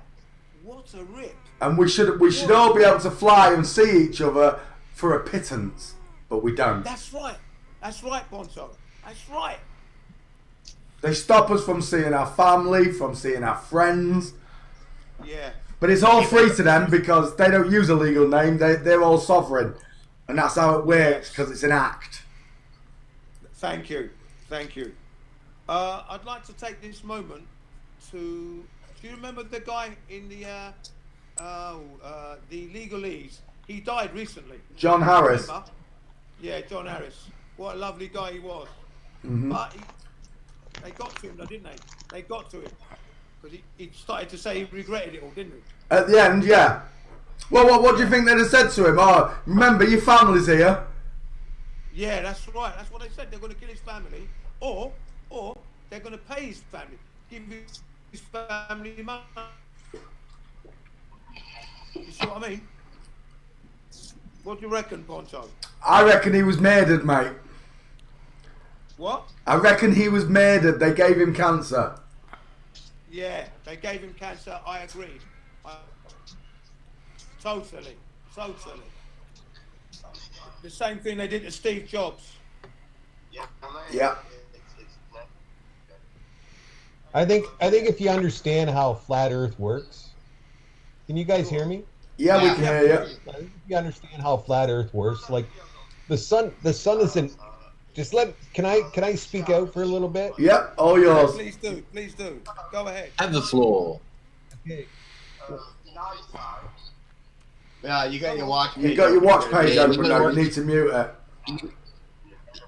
[SPEAKER 4] What a rip.
[SPEAKER 5] And we should all be able to fly and see each other for a pittance, but we don't.
[SPEAKER 4] That's right, Poncho. That's right.
[SPEAKER 5] They stop us from seeing our family, from seeing our friends.
[SPEAKER 4] Yeah.
[SPEAKER 5] But it's all free to them because they don't use a legal name. They're all sovereign. And that's how it works, because it's an act.
[SPEAKER 4] Thank you. I'd like to take this moment to... Do you remember the guy in the legalese? He died recently.
[SPEAKER 5] John Harris.
[SPEAKER 4] Remember? Yeah, John Harris. What a lovely guy he was.
[SPEAKER 5] Mm-hmm.
[SPEAKER 4] But they got to him, though, didn't they? They got to him. Because he started to say he regretted it all, didn't he?
[SPEAKER 5] At the end, yeah. Well, what do you think they'd have said to him? Oh, remember, your family's here.
[SPEAKER 4] Yeah, that's right. That's what they said. They're going to kill his family. Or they're going to pay his family. Give his family money. You see what I mean? What do you reckon, Poncho?
[SPEAKER 5] I reckon he was murdered, mate.
[SPEAKER 4] What?
[SPEAKER 5] I reckon he was murdered. They gave him cancer.
[SPEAKER 4] Yeah, they gave him cancer. I agree. Totally. The same thing they did to Steve Jobs.
[SPEAKER 5] Yeah.
[SPEAKER 9] I think if you understand how flat Earth works, can you guys hear me?
[SPEAKER 5] Yeah, we can hear you.
[SPEAKER 9] I think if you understand how flat Earth works, like the sun isn't. Can I speak out for a little bit?
[SPEAKER 5] Yep, all yours.
[SPEAKER 4] Please do. Go ahead.
[SPEAKER 7] Have the floor.
[SPEAKER 9] Okay.
[SPEAKER 3] Yeah, you got your watch page.
[SPEAKER 5] You got your watch page
[SPEAKER 7] Yeah,
[SPEAKER 5] open now. You need to mute it.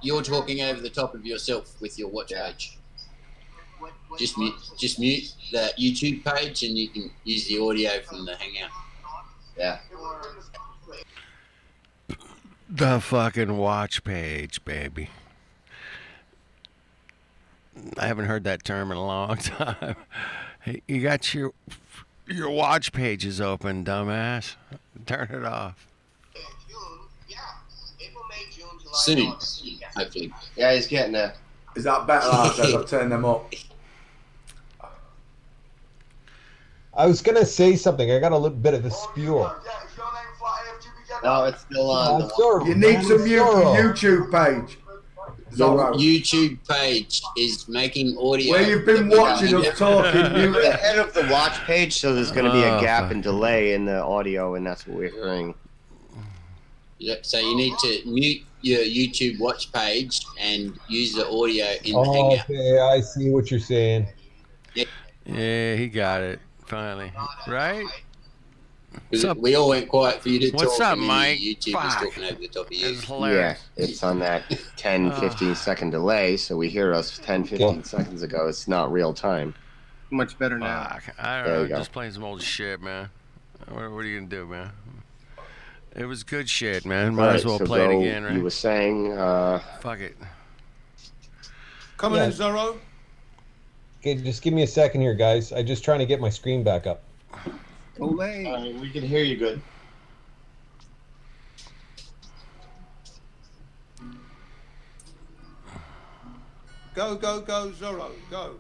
[SPEAKER 7] You're talking over the top of yourself with your watch page. Just mute the YouTube page, and you can use the audio from the Hangout.
[SPEAKER 3] Yeah.
[SPEAKER 6] The fucking watch page, baby. I haven't heard that term in a long time. Hey, you got your watch pages open, dumbass. Turn it off.
[SPEAKER 7] Soon, hopefully.
[SPEAKER 3] Yeah, he's getting there.
[SPEAKER 5] Is that better, Arthur? I've turned them up.
[SPEAKER 9] I was gonna say something. I got a little bit of a spew.
[SPEAKER 3] No, it's still on.
[SPEAKER 5] You need to mute your YouTube page.
[SPEAKER 7] Your YouTube page is making audio.
[SPEAKER 5] Where you've been watching us talking, mute
[SPEAKER 3] The
[SPEAKER 5] it.
[SPEAKER 3] head of the watch page, so there's going to be a gap and delay in the audio, and that's what we're hearing.
[SPEAKER 7] Yeah, so you need to mute your YouTube watch page and use the audio in the Hangout.
[SPEAKER 9] Okay, I see what you're saying.
[SPEAKER 6] Yeah, he got it. Finally. Right?
[SPEAKER 7] We all went quiet for you to talk.
[SPEAKER 6] What's up,
[SPEAKER 7] and then
[SPEAKER 6] Mike?
[SPEAKER 7] YouTube was talking over the top of you.
[SPEAKER 6] It's hilarious.
[SPEAKER 3] Yeah, it's on that 10, 15 second delay, so we hear us 10, 15 seconds ago. It's not real time.
[SPEAKER 2] Much better now.
[SPEAKER 6] Fuck. I
[SPEAKER 3] There
[SPEAKER 6] don't
[SPEAKER 3] you
[SPEAKER 6] know.
[SPEAKER 3] go.
[SPEAKER 6] Just playing some old shit, man. What are you going to do, man? It was good shit, man. Might as well
[SPEAKER 3] so
[SPEAKER 6] play it
[SPEAKER 3] go,
[SPEAKER 6] again, right?
[SPEAKER 3] You were saying,
[SPEAKER 6] Fuck it.
[SPEAKER 4] Coming in, Zorro.
[SPEAKER 9] Okay, just give me a second here, guys. I'm just trying to get my screen back up.
[SPEAKER 2] Olay.
[SPEAKER 3] we can hear you good.
[SPEAKER 4] Go, Zorro. Go.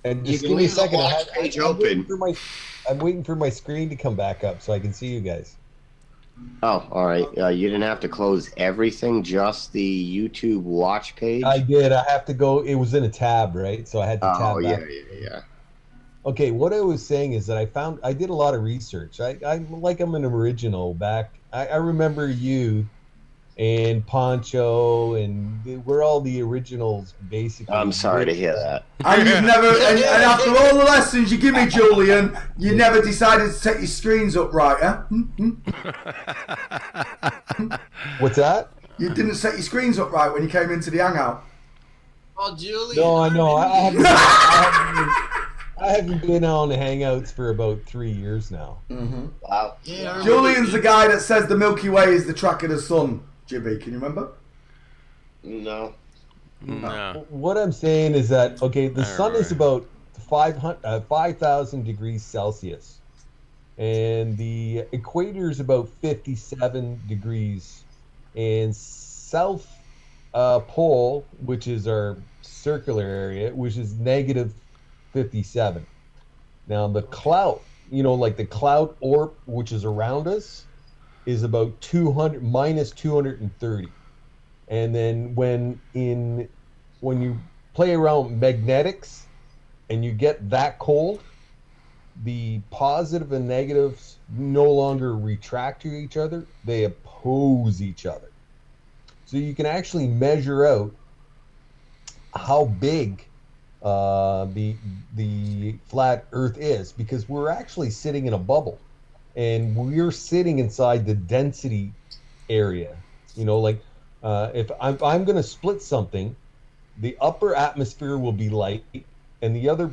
[SPEAKER 9] And
[SPEAKER 3] You
[SPEAKER 9] just
[SPEAKER 3] can
[SPEAKER 9] give me a
[SPEAKER 3] leave the
[SPEAKER 9] second.
[SPEAKER 3] watch page
[SPEAKER 9] I'm waiting
[SPEAKER 3] open.
[SPEAKER 9] I'm waiting for my screen to come back up so I can see you guys.
[SPEAKER 3] Oh, all right. You didn't have to close everything, just the YouTube watch page?
[SPEAKER 9] I did. I have to go. It was in a tab, right? So I had to tab
[SPEAKER 3] Oh,
[SPEAKER 9] back.
[SPEAKER 3] yeah.
[SPEAKER 9] Okay, what I was saying is that I did a lot of research. I'm an original back. I remember you and Poncho, and we're all the originals, basically.
[SPEAKER 3] I'm sorry to hear that.
[SPEAKER 5] And you've never, and after all the lessons you give me, Julian, you never decided to set your screens up right, huh?
[SPEAKER 9] What's that?
[SPEAKER 5] You didn't set your screens up right when you came into the hangout.
[SPEAKER 7] Oh, Julie.
[SPEAKER 9] No, I haven't been on the Hangouts for about 3 years now.
[SPEAKER 3] Wow.
[SPEAKER 7] Yeah,
[SPEAKER 5] Julian's the guy that says the Milky Way is the track of the sun. Jibby, can you remember?
[SPEAKER 3] No.
[SPEAKER 6] No.
[SPEAKER 9] What I'm saying is that, okay, the sun is about 5,000 degrees Celsius, and the equator is about 57 degrees, and South Pole, which is our circular area, which is negative 57. Now the cloud, like the cloud orb, which is around us, is about 200 minus 230. And then when you play around magnetics and you get that cold, the positive and negatives no longer retract to each other, they oppose each other. So you can actually measure out how big the flat Earth is, because we're actually sitting in a bubble, and we're sitting inside the density area. If I'm going to split something, the upper atmosphere will be light, and the other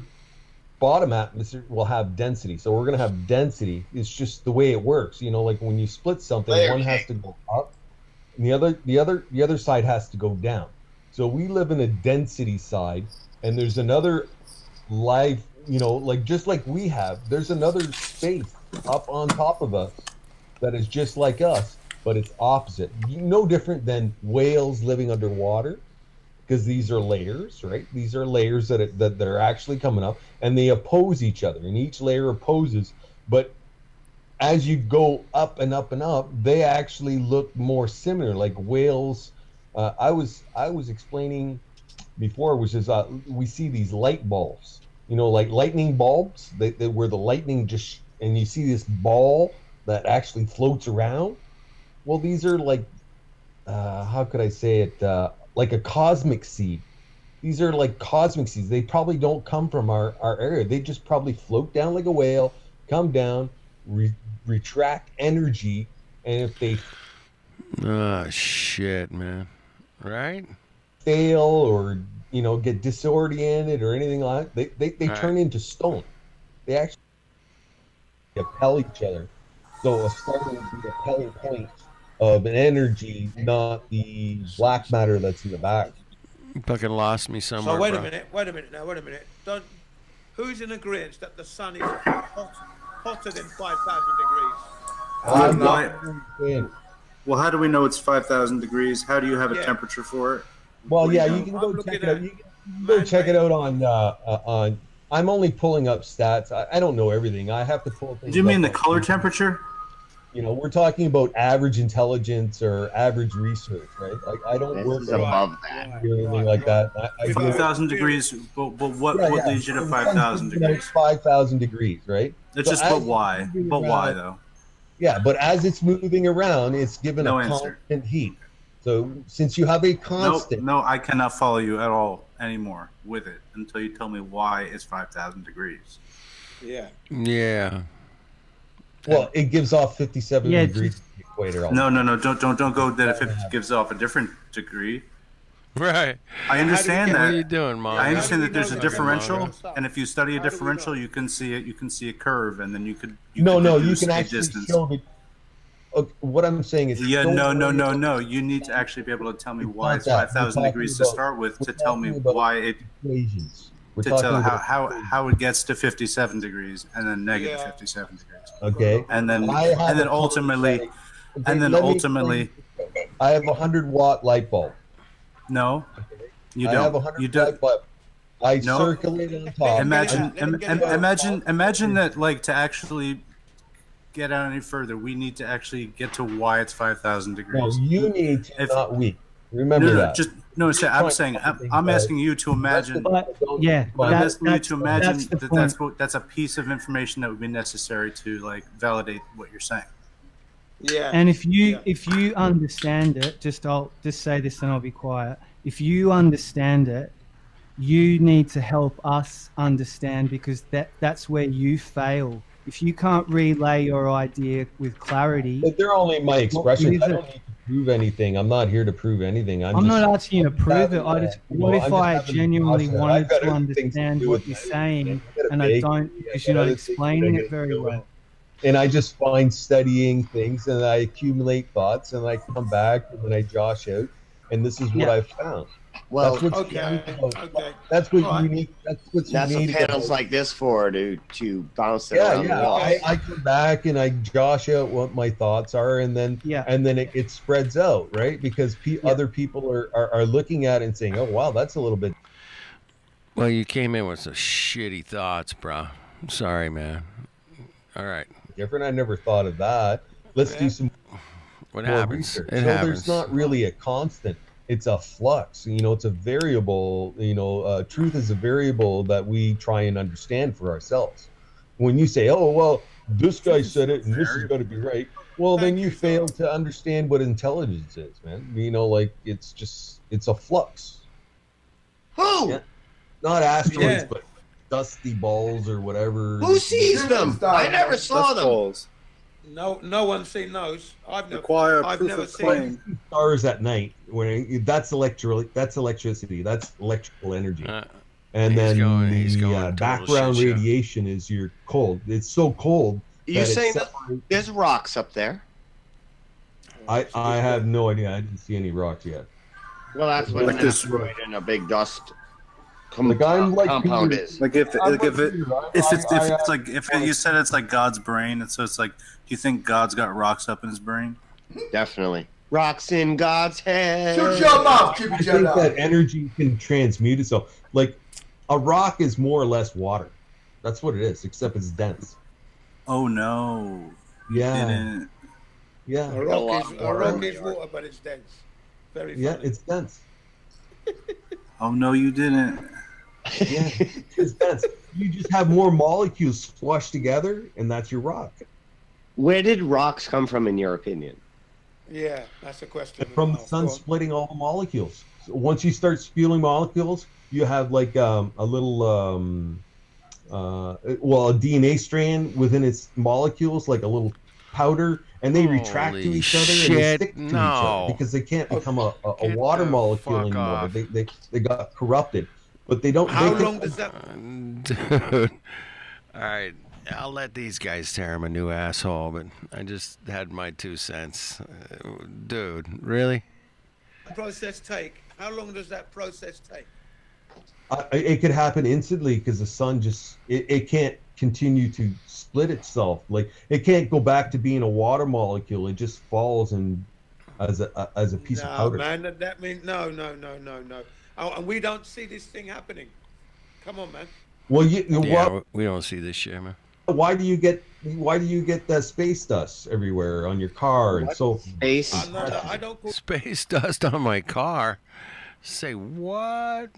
[SPEAKER 9] bottom atmosphere will have density. So we're going to have density. It's just the way it works. Like when you split something, one has to go up, and the other side has to go down. So we live in a density side, and there's another life, just like we have, there's another space up on top of us that is just like us, but it's opposite. No different than whales living underwater, because these are layers, right? These are layers that are actually coming up, and they oppose each other, and each layer opposes. But as you go up and up and up, they actually look more similar, like whales. I was explaining before, which is we see these light bulbs, like lightning bulbs, they where the lightning just, and you see this ball that actually floats around. Well, these are like, how could I say it, like a cosmic seed. These are like cosmic seeds. They probably don't come from our area. They just probably float down like a whale, come down, retract energy, and if they
[SPEAKER 6] shit, man. Right?
[SPEAKER 9] fail or get disoriented or anything like that, they turn into stone. They actually repel each other. So a stone would be a repelling point of an energy, not the black matter that's in the back.
[SPEAKER 6] You fucking lost me somewhere.
[SPEAKER 4] So wait
[SPEAKER 6] bro.
[SPEAKER 4] a minute. Who's in agreement that the sun is hotter than 5,000 degrees?
[SPEAKER 10] Well, how do we know it's 5,000 degrees? How do you have a temperature for it?
[SPEAKER 9] Well, yeah, you can go check it out. You can go check it out on. I'm only pulling up stats. I don't know everything. I have to pull things.
[SPEAKER 10] Do you mean the color temperature?
[SPEAKER 9] We're talking about average intelligence or average research, right? Like I don't work
[SPEAKER 3] above that
[SPEAKER 9] or anything like that.
[SPEAKER 10] 5,000 degrees. But what leads you to 5,000 degrees?
[SPEAKER 9] 5,000 degrees, right?
[SPEAKER 10] It's just, but why? But why though?
[SPEAKER 9] Yeah, but as it's moving around, it's given
[SPEAKER 10] No
[SPEAKER 9] a
[SPEAKER 10] answer.
[SPEAKER 9] constant heat. So since you have a constant,
[SPEAKER 10] No, I cannot follow you at all anymore with it until you tell me why it's 5,000 degrees.
[SPEAKER 4] Yeah.
[SPEAKER 6] Yeah.
[SPEAKER 9] well, it gives off 57
[SPEAKER 8] Yeah,
[SPEAKER 9] degrees to the equator.
[SPEAKER 10] No, don't go that if it gives off a different degree.
[SPEAKER 6] Right.
[SPEAKER 10] I understand
[SPEAKER 6] What are
[SPEAKER 10] that.
[SPEAKER 6] you doing, Mom?
[SPEAKER 10] I understand that there's a
[SPEAKER 6] Fucking
[SPEAKER 10] differential,
[SPEAKER 6] Mom.
[SPEAKER 10] and if you study a differential, you can see it. You can see a curve, and then you could.
[SPEAKER 9] You
[SPEAKER 10] reduce
[SPEAKER 9] can
[SPEAKER 10] a
[SPEAKER 9] actually
[SPEAKER 10] distance.
[SPEAKER 9] show the. Okay, what I'm saying is.
[SPEAKER 10] Yeah, no. You need to actually be able to tell me why it's 5,000 degrees to start with, to tell me why it.
[SPEAKER 9] Equations. We're
[SPEAKER 10] To
[SPEAKER 9] talking
[SPEAKER 10] tell
[SPEAKER 9] about
[SPEAKER 10] how it gets to 57 degrees and then negative 57 degrees.
[SPEAKER 9] Okay.
[SPEAKER 10] And then
[SPEAKER 9] I
[SPEAKER 10] ultimately,
[SPEAKER 9] I have a 100-watt light bulb.
[SPEAKER 10] no, you
[SPEAKER 9] I have a
[SPEAKER 10] don't.
[SPEAKER 9] 100
[SPEAKER 10] You don't.
[SPEAKER 9] watt bulb. I
[SPEAKER 10] No.
[SPEAKER 9] circulate on top.
[SPEAKER 10] Imagine that, like, to actually get out any further, we need to actually get to why it's 5,000
[SPEAKER 9] No,
[SPEAKER 10] degrees.
[SPEAKER 9] you need to,
[SPEAKER 10] If-
[SPEAKER 9] not we. Remember that.
[SPEAKER 10] I'm saying, I'm asking you to imagine.
[SPEAKER 8] But yeah,
[SPEAKER 10] I'm
[SPEAKER 8] that-
[SPEAKER 10] asking you to imagine
[SPEAKER 8] that's the
[SPEAKER 10] that
[SPEAKER 8] point.
[SPEAKER 10] that's a piece of information that would be necessary to like validate what you're saying.
[SPEAKER 4] Yeah.
[SPEAKER 8] And if you
[SPEAKER 4] Yeah.
[SPEAKER 8] if you understand it, I'll just say this and I'll be quiet. If you understand it, you need to help us understand, because that's where you fail. If you can't relay your idea with clarity,
[SPEAKER 9] But they're only my expressions.
[SPEAKER 8] is
[SPEAKER 9] I
[SPEAKER 8] it?
[SPEAKER 9] don't need to prove anything. I'm not here to prove anything.
[SPEAKER 8] I'm
[SPEAKER 9] just,
[SPEAKER 8] not asking you to prove it. I just,
[SPEAKER 9] you
[SPEAKER 8] what
[SPEAKER 9] know,
[SPEAKER 8] if
[SPEAKER 9] I'm just
[SPEAKER 8] I
[SPEAKER 9] having a
[SPEAKER 8] genuinely
[SPEAKER 9] discussion.
[SPEAKER 8] wanted
[SPEAKER 9] I've got
[SPEAKER 8] to
[SPEAKER 9] other things to
[SPEAKER 8] understand
[SPEAKER 9] do
[SPEAKER 8] what
[SPEAKER 9] with
[SPEAKER 8] you're
[SPEAKER 9] my life,
[SPEAKER 8] saying,
[SPEAKER 9] man. I got a
[SPEAKER 8] and I
[SPEAKER 9] bakery,
[SPEAKER 8] don't,
[SPEAKER 9] I
[SPEAKER 8] because
[SPEAKER 9] got
[SPEAKER 8] you're not
[SPEAKER 9] other things that I
[SPEAKER 8] explaining
[SPEAKER 9] gotta
[SPEAKER 8] it very
[SPEAKER 9] deal with.
[SPEAKER 8] well.
[SPEAKER 9] And I just find studying things, and I accumulate thoughts, and I come back, and then I josh out, and this is what
[SPEAKER 8] Yeah.
[SPEAKER 9] I've found.
[SPEAKER 3] Well,
[SPEAKER 9] That's what's
[SPEAKER 4] Okay.
[SPEAKER 9] unique about,
[SPEAKER 4] Okay.
[SPEAKER 9] that's what
[SPEAKER 4] All right.
[SPEAKER 9] unique. That's what's
[SPEAKER 3] that's what
[SPEAKER 9] unique
[SPEAKER 3] panels
[SPEAKER 9] about.
[SPEAKER 3] like this for, to bounce it
[SPEAKER 9] Yeah,
[SPEAKER 3] around the
[SPEAKER 9] yeah.
[SPEAKER 3] wall.
[SPEAKER 4] Okay.
[SPEAKER 9] I come back and I josh out what my thoughts are, and then
[SPEAKER 8] Yeah.
[SPEAKER 9] it spreads out, right? Because other people are looking at it and saying, "Oh, wow, that's a little bit."
[SPEAKER 6] Well, you came in with some shitty thoughts, bro. I'm sorry, man. All right.
[SPEAKER 9] different. I never thought of that. Let's do some
[SPEAKER 6] What
[SPEAKER 9] more
[SPEAKER 6] happens?
[SPEAKER 9] research.
[SPEAKER 6] It
[SPEAKER 9] So
[SPEAKER 6] happens.
[SPEAKER 9] there's not really a constant. It's a flux. You know, it's a variable. You know, truth is a variable that we try and understand for ourselves. When you say, "Oh, well, this guy said it, and this has got to be right," well, then you fail to understand what intelligence is, man. You know, like it's a flux.
[SPEAKER 3] Who?
[SPEAKER 9] Yeah. Not asteroids,
[SPEAKER 4] Yeah.
[SPEAKER 9] but dusty balls or whatever.
[SPEAKER 3] Who sees them? I never saw them.
[SPEAKER 10] Balls.
[SPEAKER 4] No one's seen those. I've
[SPEAKER 10] Require
[SPEAKER 4] I've
[SPEAKER 10] proof
[SPEAKER 4] never
[SPEAKER 10] of
[SPEAKER 4] seen.
[SPEAKER 10] claim.
[SPEAKER 9] Stars at night, when that's electricity, that's electrical energy. And
[SPEAKER 6] He's
[SPEAKER 9] then
[SPEAKER 6] going
[SPEAKER 9] the
[SPEAKER 6] total
[SPEAKER 9] background
[SPEAKER 6] shit show.
[SPEAKER 9] radiation is your cold. It's so cold.
[SPEAKER 3] You're
[SPEAKER 9] that it
[SPEAKER 3] saying that
[SPEAKER 9] separates-
[SPEAKER 3] there's rocks up there?
[SPEAKER 9] I have no idea. I didn't see any rocks yet.
[SPEAKER 3] Well, that's what
[SPEAKER 10] Like
[SPEAKER 3] an
[SPEAKER 10] this-
[SPEAKER 3] asteroid and a big dust
[SPEAKER 9] Like I'm like
[SPEAKER 3] compound
[SPEAKER 9] Peter.
[SPEAKER 3] is.
[SPEAKER 10] Like if
[SPEAKER 9] I'm
[SPEAKER 10] like
[SPEAKER 9] like
[SPEAKER 10] if it
[SPEAKER 9] Peter.
[SPEAKER 10] if it's
[SPEAKER 9] I-
[SPEAKER 10] like if you said it's like God's brain, and so it's like, do you think God's got rocks up in his brain?
[SPEAKER 3] Definitely. Rocks in God's head.
[SPEAKER 5] Shut your mouth, keep
[SPEAKER 9] I
[SPEAKER 5] it
[SPEAKER 9] think
[SPEAKER 5] shut
[SPEAKER 9] that
[SPEAKER 5] up.
[SPEAKER 9] energy can transmute itself. Like a rock is more or less water. That's what it is, except it's dense.
[SPEAKER 10] Oh no!
[SPEAKER 9] Yeah,
[SPEAKER 10] Didn't.
[SPEAKER 9] yeah,
[SPEAKER 4] A rock is water, but it's dense. Very funny.
[SPEAKER 9] yeah. It's dense.
[SPEAKER 10] Oh no, you didn't.
[SPEAKER 9] Yeah, it's dense. You just have more molecules squashed together, and that's your rock.
[SPEAKER 3] Where did rocks come from, in your opinion?
[SPEAKER 4] Yeah, that's a question.
[SPEAKER 9] From the sun splitting all the molecules. So once you start spewing molecules, you have like a little, a DNA strand within its molecules, like a little powder, and they retract to
[SPEAKER 6] Holy
[SPEAKER 9] each other and they
[SPEAKER 6] shit,
[SPEAKER 9] stick to each
[SPEAKER 6] no.
[SPEAKER 9] other because they can't become a
[SPEAKER 6] Get
[SPEAKER 9] water
[SPEAKER 6] the
[SPEAKER 9] molecule
[SPEAKER 6] fuck
[SPEAKER 9] anymore.
[SPEAKER 6] off.
[SPEAKER 9] They got corrupted, but they don't.
[SPEAKER 4] How
[SPEAKER 9] they
[SPEAKER 4] long does that?
[SPEAKER 6] Dude. All right. I'll let these guys tear him a new asshole, but I just had my 2 cents. Dude, really?
[SPEAKER 4] Process take? How long does that process take?
[SPEAKER 9] It could happen instantly because the sun just it can't continue to split itself. Like it can't go back to being a water molecule. It just falls and as a piece of powder.
[SPEAKER 4] Man, that means no. Oh, and we don't see this thing happening. Come on, man.
[SPEAKER 9] Well,
[SPEAKER 6] Yeah, we don't see this shit, man.
[SPEAKER 9] why do you get that space dust everywhere on your car and so
[SPEAKER 3] Space.
[SPEAKER 4] No, I don't call.
[SPEAKER 6] Space dust on my car. Say what?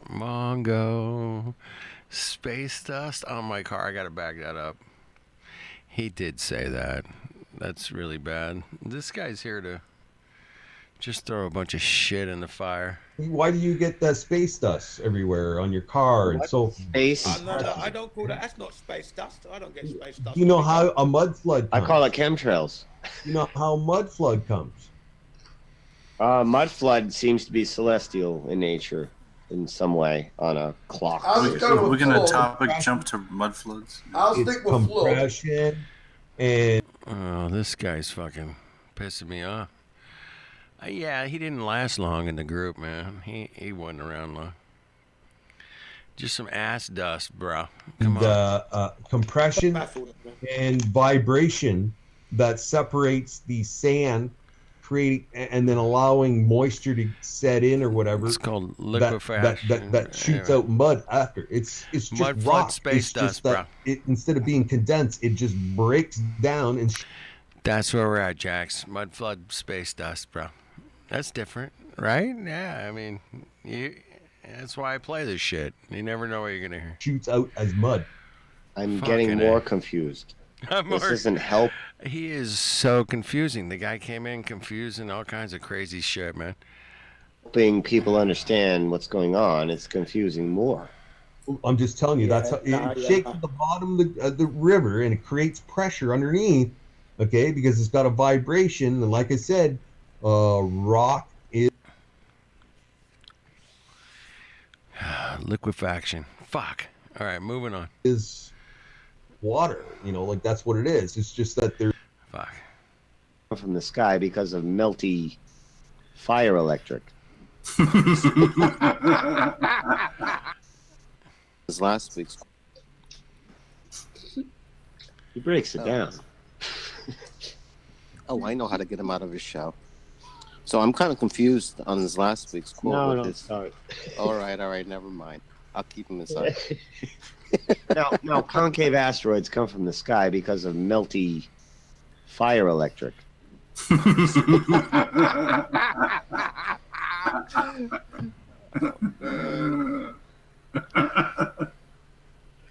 [SPEAKER 6] Mongo. Space dust on my car. I gotta back that up. He did say that. That's really bad. This guy's here to just throw a bunch of shit in the fire.
[SPEAKER 9] why do you get that space dust everywhere on your car and so
[SPEAKER 3] Space.
[SPEAKER 4] No, I don't call that. That's not space dust. I don't get space dust.
[SPEAKER 9] you know how a mud flood
[SPEAKER 3] I
[SPEAKER 9] comes?
[SPEAKER 3] call it chemtrails.
[SPEAKER 9] You know how a mud flood comes?
[SPEAKER 3] Mud flood seems to be celestial in nature in some way on a clock.
[SPEAKER 5] How's it going
[SPEAKER 10] We're
[SPEAKER 5] with
[SPEAKER 10] gonna
[SPEAKER 5] flood?
[SPEAKER 10] topic jump to mud floods.
[SPEAKER 5] I'll
[SPEAKER 9] It's
[SPEAKER 5] stick with flood.
[SPEAKER 9] compression and
[SPEAKER 6] Oh, this guy's fucking pissing me off. Yeah, he didn't last long in the group, man. He wasn't around long. Just some ass dust, bro. Come on.
[SPEAKER 9] the compression
[SPEAKER 4] Baffled, man.
[SPEAKER 9] and vibration that separates the sand, creating and then allowing moisture to set in or whatever.
[SPEAKER 6] It's called
[SPEAKER 9] That,
[SPEAKER 6] liquefaction.
[SPEAKER 9] that shoots
[SPEAKER 6] Anyway.
[SPEAKER 9] out mud after. It's just
[SPEAKER 6] Mud flood,
[SPEAKER 9] rock.
[SPEAKER 6] space
[SPEAKER 9] It's
[SPEAKER 6] dust,
[SPEAKER 9] just that it instead of being condensed, it just breaks down and
[SPEAKER 6] That's where we're at, Jax. Mud flood, space dust, bro. That's different, right? Yeah, I mean, that's why I play this shit. You never know what you're gonna hear.
[SPEAKER 9] shoots out as mud.
[SPEAKER 3] I'm
[SPEAKER 6] Fucking
[SPEAKER 3] getting more confused. This doesn't help.
[SPEAKER 6] He is so confusing. The guy came in confusing all kinds of crazy shit, man.
[SPEAKER 3] Helping people understand what's going on, it's confusing more.
[SPEAKER 9] I'm just telling you, that's how it shakes the bottom of the river and it creates pressure underneath, okay, because it's got a vibration. And like I said, rock is
[SPEAKER 6] liquefaction. Fuck. All right, moving on.
[SPEAKER 9] Is water, like that's what it is. It's just that there's
[SPEAKER 6] fuck
[SPEAKER 3] from the sky because of melty fire electric.
[SPEAKER 11] Last week's.
[SPEAKER 3] He breaks it down.
[SPEAKER 11] Oh, I know how to get him out of his shell. So I'm kind of confused on his last week's quote.
[SPEAKER 3] No, sorry.
[SPEAKER 11] All right, never mind. I'll keep him inside.
[SPEAKER 3] No, concave asteroids come from the sky because of melty fire electric.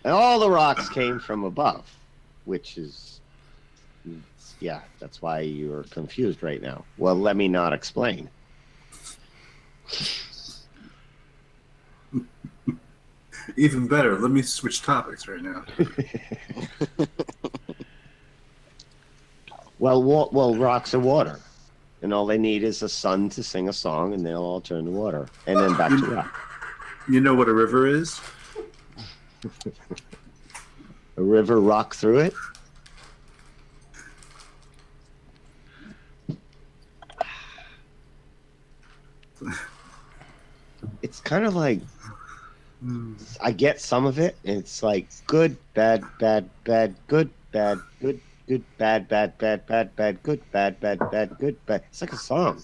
[SPEAKER 3] And all the rocks came from above, which is, yeah, that's why you're confused right now. Well, let me not explain.
[SPEAKER 10] Even better, let me switch topics right now.
[SPEAKER 3] Well, rocks are water. And all they need is a sun to sing a song, and they'll all turn to water. And then back to rock.
[SPEAKER 10] You know what a river is?
[SPEAKER 3] A river rock through it? It's kind of like, I get some of it, and it's like good, bad, bad, bad, good, bad, good, good, bad, bad, bad, bad, bad, good, bad, bad, bad, good, bad. It's like a song.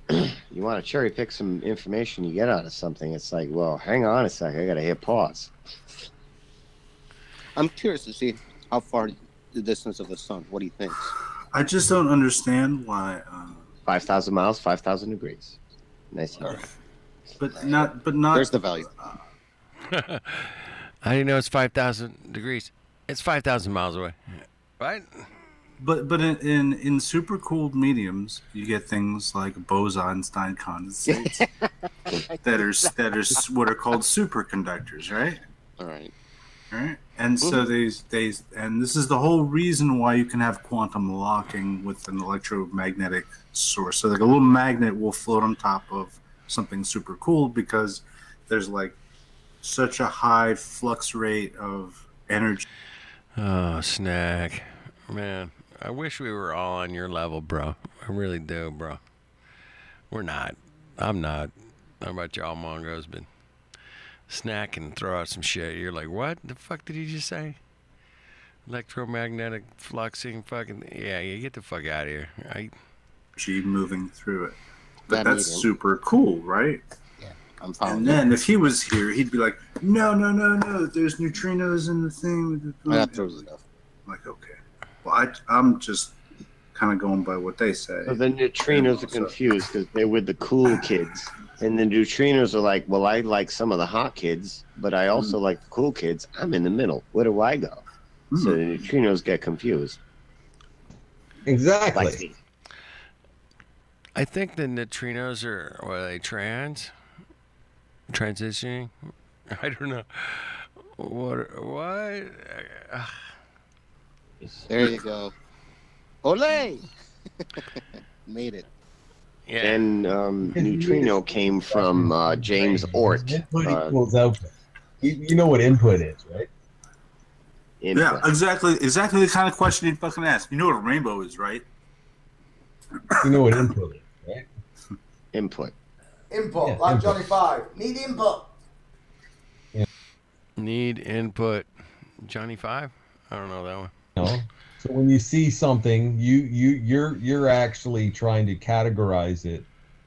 [SPEAKER 3] You want to cherry pick some information you get out of something. It's like, well, hang on a second. I got to hit pause.
[SPEAKER 11] I'm curious to see how far the distance of the sun. What do you think?
[SPEAKER 10] I just don't understand why.
[SPEAKER 3] 5,000 miles, 5,000 degrees. Nice.
[SPEAKER 10] But not.
[SPEAKER 11] There's the value.
[SPEAKER 6] I didn't know it's 5,000 degrees. It's 5,000 miles away, right?
[SPEAKER 10] But in super cooled mediums, you get things like Bose-Einstein condensates that are what are called superconductors, right?
[SPEAKER 11] All right.
[SPEAKER 10] And so and this is the whole reason why you can have quantum locking with an electromagnetic source. So like a little magnet will float on top of something super cool because there's like such a high flux rate of energy.
[SPEAKER 6] Oh, snack. Man, I wish we were all on your level, bro. I really do, bro. We're not. I'm not. How about y'all Mongos been snack and throw out some shit? You're like, what the fuck did he just say? Electromagnetic fluxing fucking... Yeah, you get the fuck out of here.
[SPEAKER 10] Energy moving through it. But that's super cool, right?
[SPEAKER 11] Yeah, I'm following.
[SPEAKER 10] And then if he was here, he'd be like, no, there's neutrinos in the thing.
[SPEAKER 11] That throws it off.
[SPEAKER 10] Like, okay. Well, I'm just kind of going by what they say.
[SPEAKER 3] So the neutrinos are confused because they're with the cool kids. And the neutrinos are like, well, I like some of the hot kids, but I also like the cool kids. I'm in the middle. Where do I go? So the neutrinos get confused.
[SPEAKER 9] Exactly.
[SPEAKER 3] Like
[SPEAKER 6] I think the neutrinos are they transitioning? I don't know. What?
[SPEAKER 11] There you go. Olé! Made it.
[SPEAKER 6] Yeah.
[SPEAKER 3] And neutrino came from James Oort.
[SPEAKER 9] Input equals output. You know what input is, right?
[SPEAKER 3] Input.
[SPEAKER 10] Yeah, exactly the kind of question you'd fucking ask. You know what a rainbow is, right?
[SPEAKER 9] You know what input is, right?
[SPEAKER 3] Input.
[SPEAKER 5] Input,
[SPEAKER 9] Yeah,
[SPEAKER 5] like
[SPEAKER 9] input.
[SPEAKER 5] Johnny Five. Need input.
[SPEAKER 6] Need input. Johnny 5? I don't know that one.
[SPEAKER 9] No. So when you see something, you're actually trying to categorize it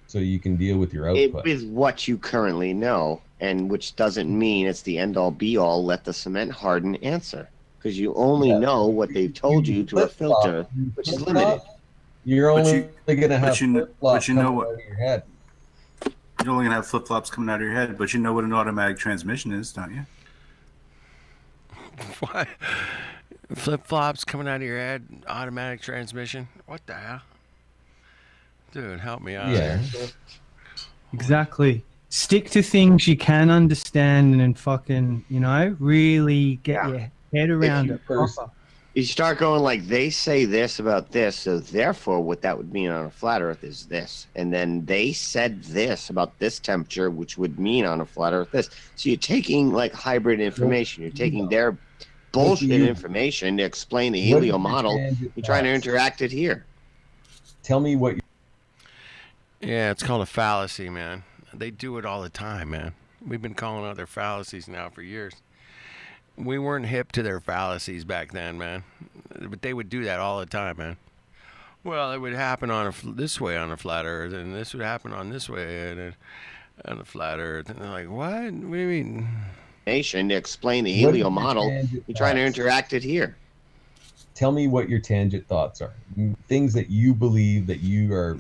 [SPEAKER 9] so you can deal with your output.
[SPEAKER 3] With what you currently know, and which doesn't mean it's the end all be all. Let the cement harden answer, because you only know what they've told you to a filter, which is limited.
[SPEAKER 9] You're only going to have
[SPEAKER 10] but you know what?
[SPEAKER 9] out of your head.
[SPEAKER 10] You're only gonna have flip flops coming out of your head, but you know what an automatic transmission is, don't you?
[SPEAKER 6] What? Flip flops coming out of your head, automatic transmission. What the hell? Dude, help me out.
[SPEAKER 9] Yeah.
[SPEAKER 6] Here.
[SPEAKER 8] Exactly. Stick to things you can understand and then fucking, really get your head around it proper.
[SPEAKER 3] You start going like, they say this about this, so therefore what that would mean on a flat earth is this. And then they said this about this temperature, which would mean on a flat earth this. So you're taking like hybrid information. You're taking their bullshit information to explain the helio model. You're trying to interact it here.
[SPEAKER 9] Tell me what
[SPEAKER 6] Yeah, it's called a fallacy, man. They do it all the time, man. We've been calling out their fallacies now for years. We weren't hip to their fallacies back then, man. But they would do that all the time, man. Well, it would happen on this way on a flat earth, and this would happen on this way on a flat earth. And they're like, what? What do you mean?
[SPEAKER 3] To explain the helio model. You're trying to interact it here.
[SPEAKER 9] Tell me what your tangent thoughts are. Things that you believe that you are...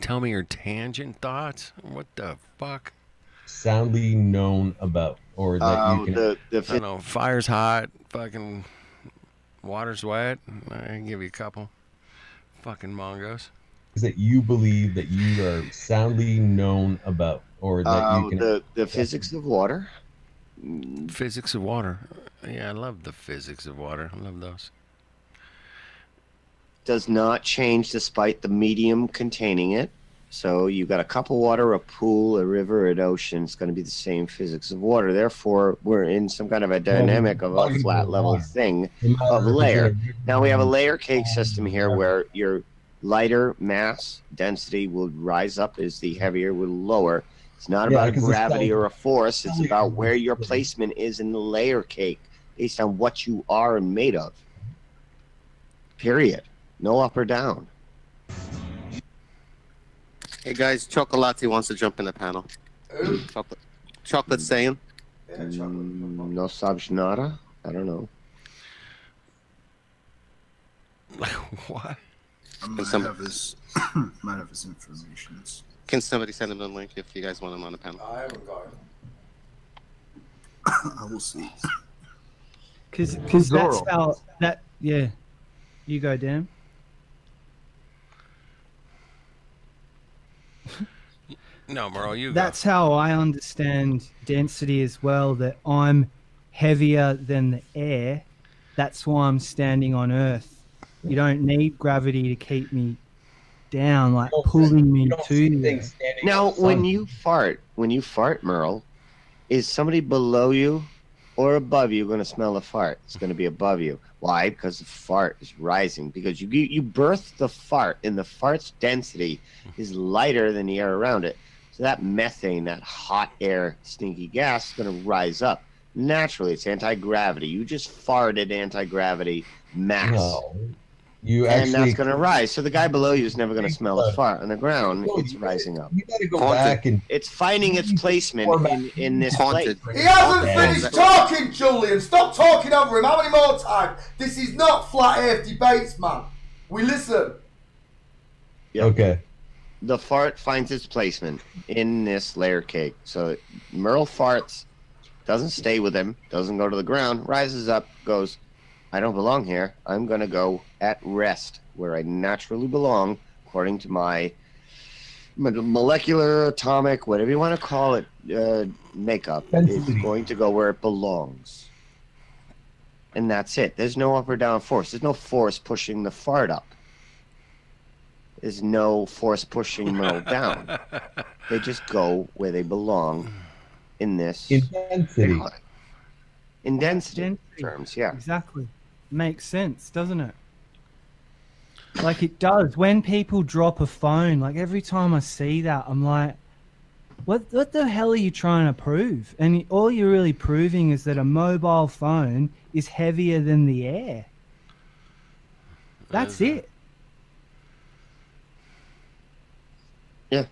[SPEAKER 6] Tell me your tangent thoughts? What the fuck?
[SPEAKER 9] Soundly known about, or that you can...
[SPEAKER 3] I
[SPEAKER 6] don't know, fire's hot, fucking water's wet. I can give you a couple. Fucking mongos.
[SPEAKER 9] That you believe that you are soundly known about, or that you can...
[SPEAKER 3] The physics of water.
[SPEAKER 6] Physics of water. Yeah, I love the physics of water. I love those.
[SPEAKER 3] Does not change despite the medium containing it. So you got a cup of water, a pool, a river, an ocean. It's going to be the same physics of water. Therefore, we're in some kind of a dynamic of a flat level thing of layer. Now we have a layer cake system here where your lighter mass density will rise up as the heavier will lower. It's not about a gravity or a force. It's about where your placement is in the layer cake based on what you are made of. Period. No up or down.
[SPEAKER 11] Hey guys, Chocolati wants to jump in the panel. Chocolate saying?
[SPEAKER 3] Yeah, no sabes nada? I don't know.
[SPEAKER 6] What?
[SPEAKER 10] Might have his information.
[SPEAKER 11] Can somebody send him the link if you guys want him on the panel?
[SPEAKER 5] I haven't got it.
[SPEAKER 10] I will see.
[SPEAKER 8] Because that's how that. Yeah, you go, Dan.
[SPEAKER 6] No, Merle, you
[SPEAKER 8] That's how I understand density as well, that I'm heavier than the air. That's why I'm standing on Earth. You don't need gravity to keep me down, like pulling me to you.
[SPEAKER 3] Now, when you fart, Merle, is somebody below you or above you going to smell the fart? It's going to be above you. Why? Because the fart is rising. Because you birth the fart, and the fart's density is lighter than the air around it. So that methane, that hot air, stinky gas, is going to rise up. Naturally, it's anti-gravity. You just farted anti-gravity mass.
[SPEAKER 9] No.
[SPEAKER 3] And that's going to rise. So the guy below you is never going to smell the fart. On the ground, it's rising up.
[SPEAKER 9] You got to go back and...
[SPEAKER 3] It's finding its placement in this place.
[SPEAKER 5] He hasn't finished talking, Julian. Stop talking over him. How many more times? This is not flat earth debates, man. We listen.
[SPEAKER 3] Yep.
[SPEAKER 9] Okay.
[SPEAKER 3] The fart finds its placement in this layer cake. So Merle farts, doesn't stay with him, doesn't go to the ground, rises up, goes, I don't belong here. I'm going to go at rest where I naturally belong, according to my molecular, atomic, whatever you want to call it, makeup. It's going to go where it belongs. And that's it. There's no up or down force. There's no force pushing the fart up. There's no force pushing Merle down. They just go where they belong in this
[SPEAKER 9] intensity.
[SPEAKER 3] In density terms, yeah.
[SPEAKER 8] Exactly. Makes sense, doesn't it? Like it does. When people drop a phone, like every time I see that, I'm like, what the hell are you trying to prove? And all you're really proving is that a mobile phone is heavier than the air. That's it.
[SPEAKER 3] Yeah.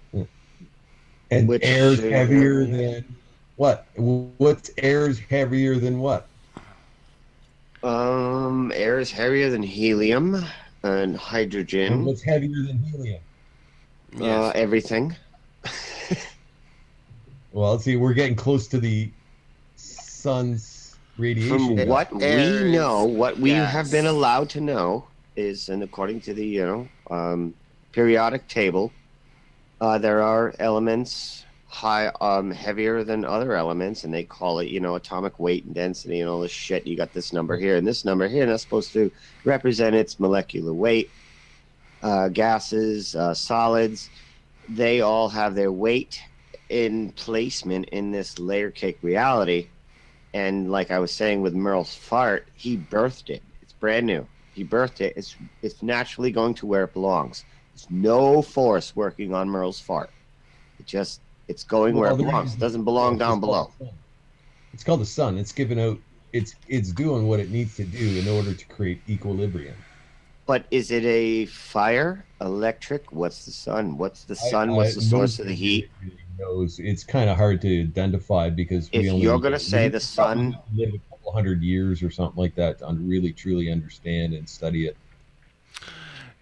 [SPEAKER 9] And air's heavier than what? What's air's heavier than what?
[SPEAKER 3] Air is heavier than helium and hydrogen.
[SPEAKER 9] And what's heavier than helium?
[SPEAKER 3] Everything.
[SPEAKER 9] Well, let's see. We're getting close to the sun's radiation.
[SPEAKER 3] From what we know, what we have been
[SPEAKER 4] Yes.
[SPEAKER 3] allowed to know is, and according to the periodic table, there are elements heavier than other elements, and they call it atomic weight and density and all this shit. You got this number here and this number here, and that's supposed to represent its molecular weight. Gases, solids, they all have their weight in placement in this layer cake reality. And like I was saying with Merle's fart, he birthed it. It's brand new. He birthed it. It's naturally going to where it belongs. There's no force working on Merle's fart. It's going where it belongs. It doesn't belong down below.
[SPEAKER 9] It's called the sun. It's giving out. It's doing what it needs to do in order to create equilibrium.
[SPEAKER 3] But is it a fire, electric? What's the sun? What's the sun? What's the source of the heat?
[SPEAKER 9] It's kind of hard to identify because
[SPEAKER 3] you're going to say the sun,
[SPEAKER 9] live a couple hundred years or something like that to really truly understand and study it.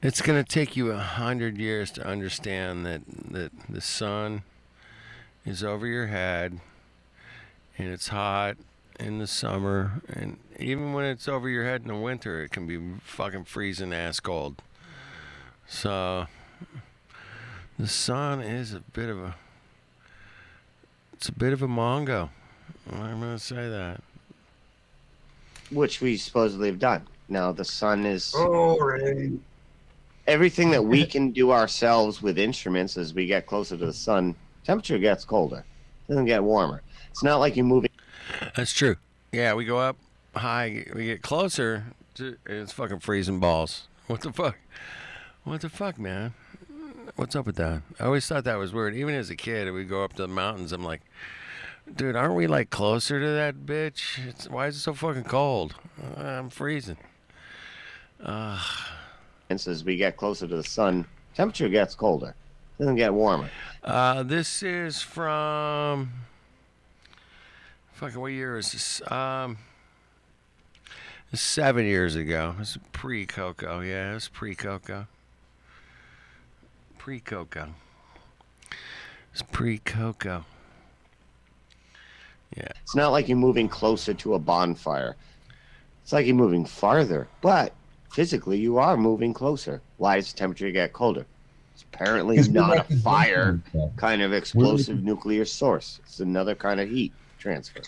[SPEAKER 6] It's going to take you 100 years to understand that the sun is over your head, and it's hot in the summer, and even when it's over your head in the winter, it can be fucking freezing ass cold. So the sun is a bit of a mongo. I'm going to say that.
[SPEAKER 3] which we supposedly have done. Now the sun is everything that we can do ourselves with instruments. As we get closer to the sun, temperature gets colder. It doesn't get warmer. It's not like you're moving.
[SPEAKER 6] That's true. Yeah, we go up high, we get closer to, it's fucking freezing balls. What the fuck? What the fuck, man? What's up with that? I always thought that was weird. Even as a kid, we go up to the mountains. I'm like, dude, aren't we like closer to that bitch? Why is it so fucking cold? I'm freezing.
[SPEAKER 3] As we get closer to the sun, temperature gets colder. It doesn't get warmer.
[SPEAKER 6] This is from. Fucking what year is this? 7 years ago. It's pre-Coco. Yeah, it's pre-Coco. Pre-Coco. It's pre-Coco. Yeah.
[SPEAKER 3] It's not like you're moving closer to a bonfire. It's like you're moving farther, but physically you are moving closer. Why does the temperature get colder? It's apparently not a fire kind of explosive nuclear source. It's another kind of heat transfer.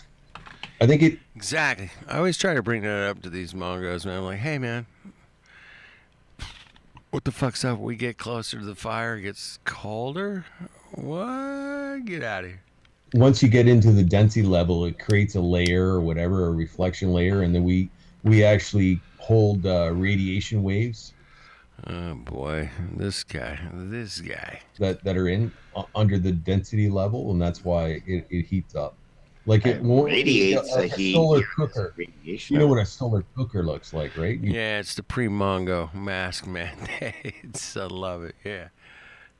[SPEAKER 9] I think it
[SPEAKER 6] exactly. I always try to bring that up to these Mongos, man. I'm like, hey, man, what the fuck's up? We get closer to the fire, it gets colder. What? Get out of here.
[SPEAKER 9] Once you get into the density level, it creates a layer or whatever, a reflection layer, and then we actually hold radiation waves.
[SPEAKER 6] Oh boy, this guy
[SPEAKER 9] that are in under the density level, and that's why it heats up. Like it
[SPEAKER 3] radiates
[SPEAKER 9] a
[SPEAKER 3] heat.
[SPEAKER 9] Solar cooker.
[SPEAKER 3] Radiation.
[SPEAKER 9] You know what a solar cooker looks like, right?
[SPEAKER 6] Yeah, it's the pre-Mongo mask mandates. I love it. Yeah,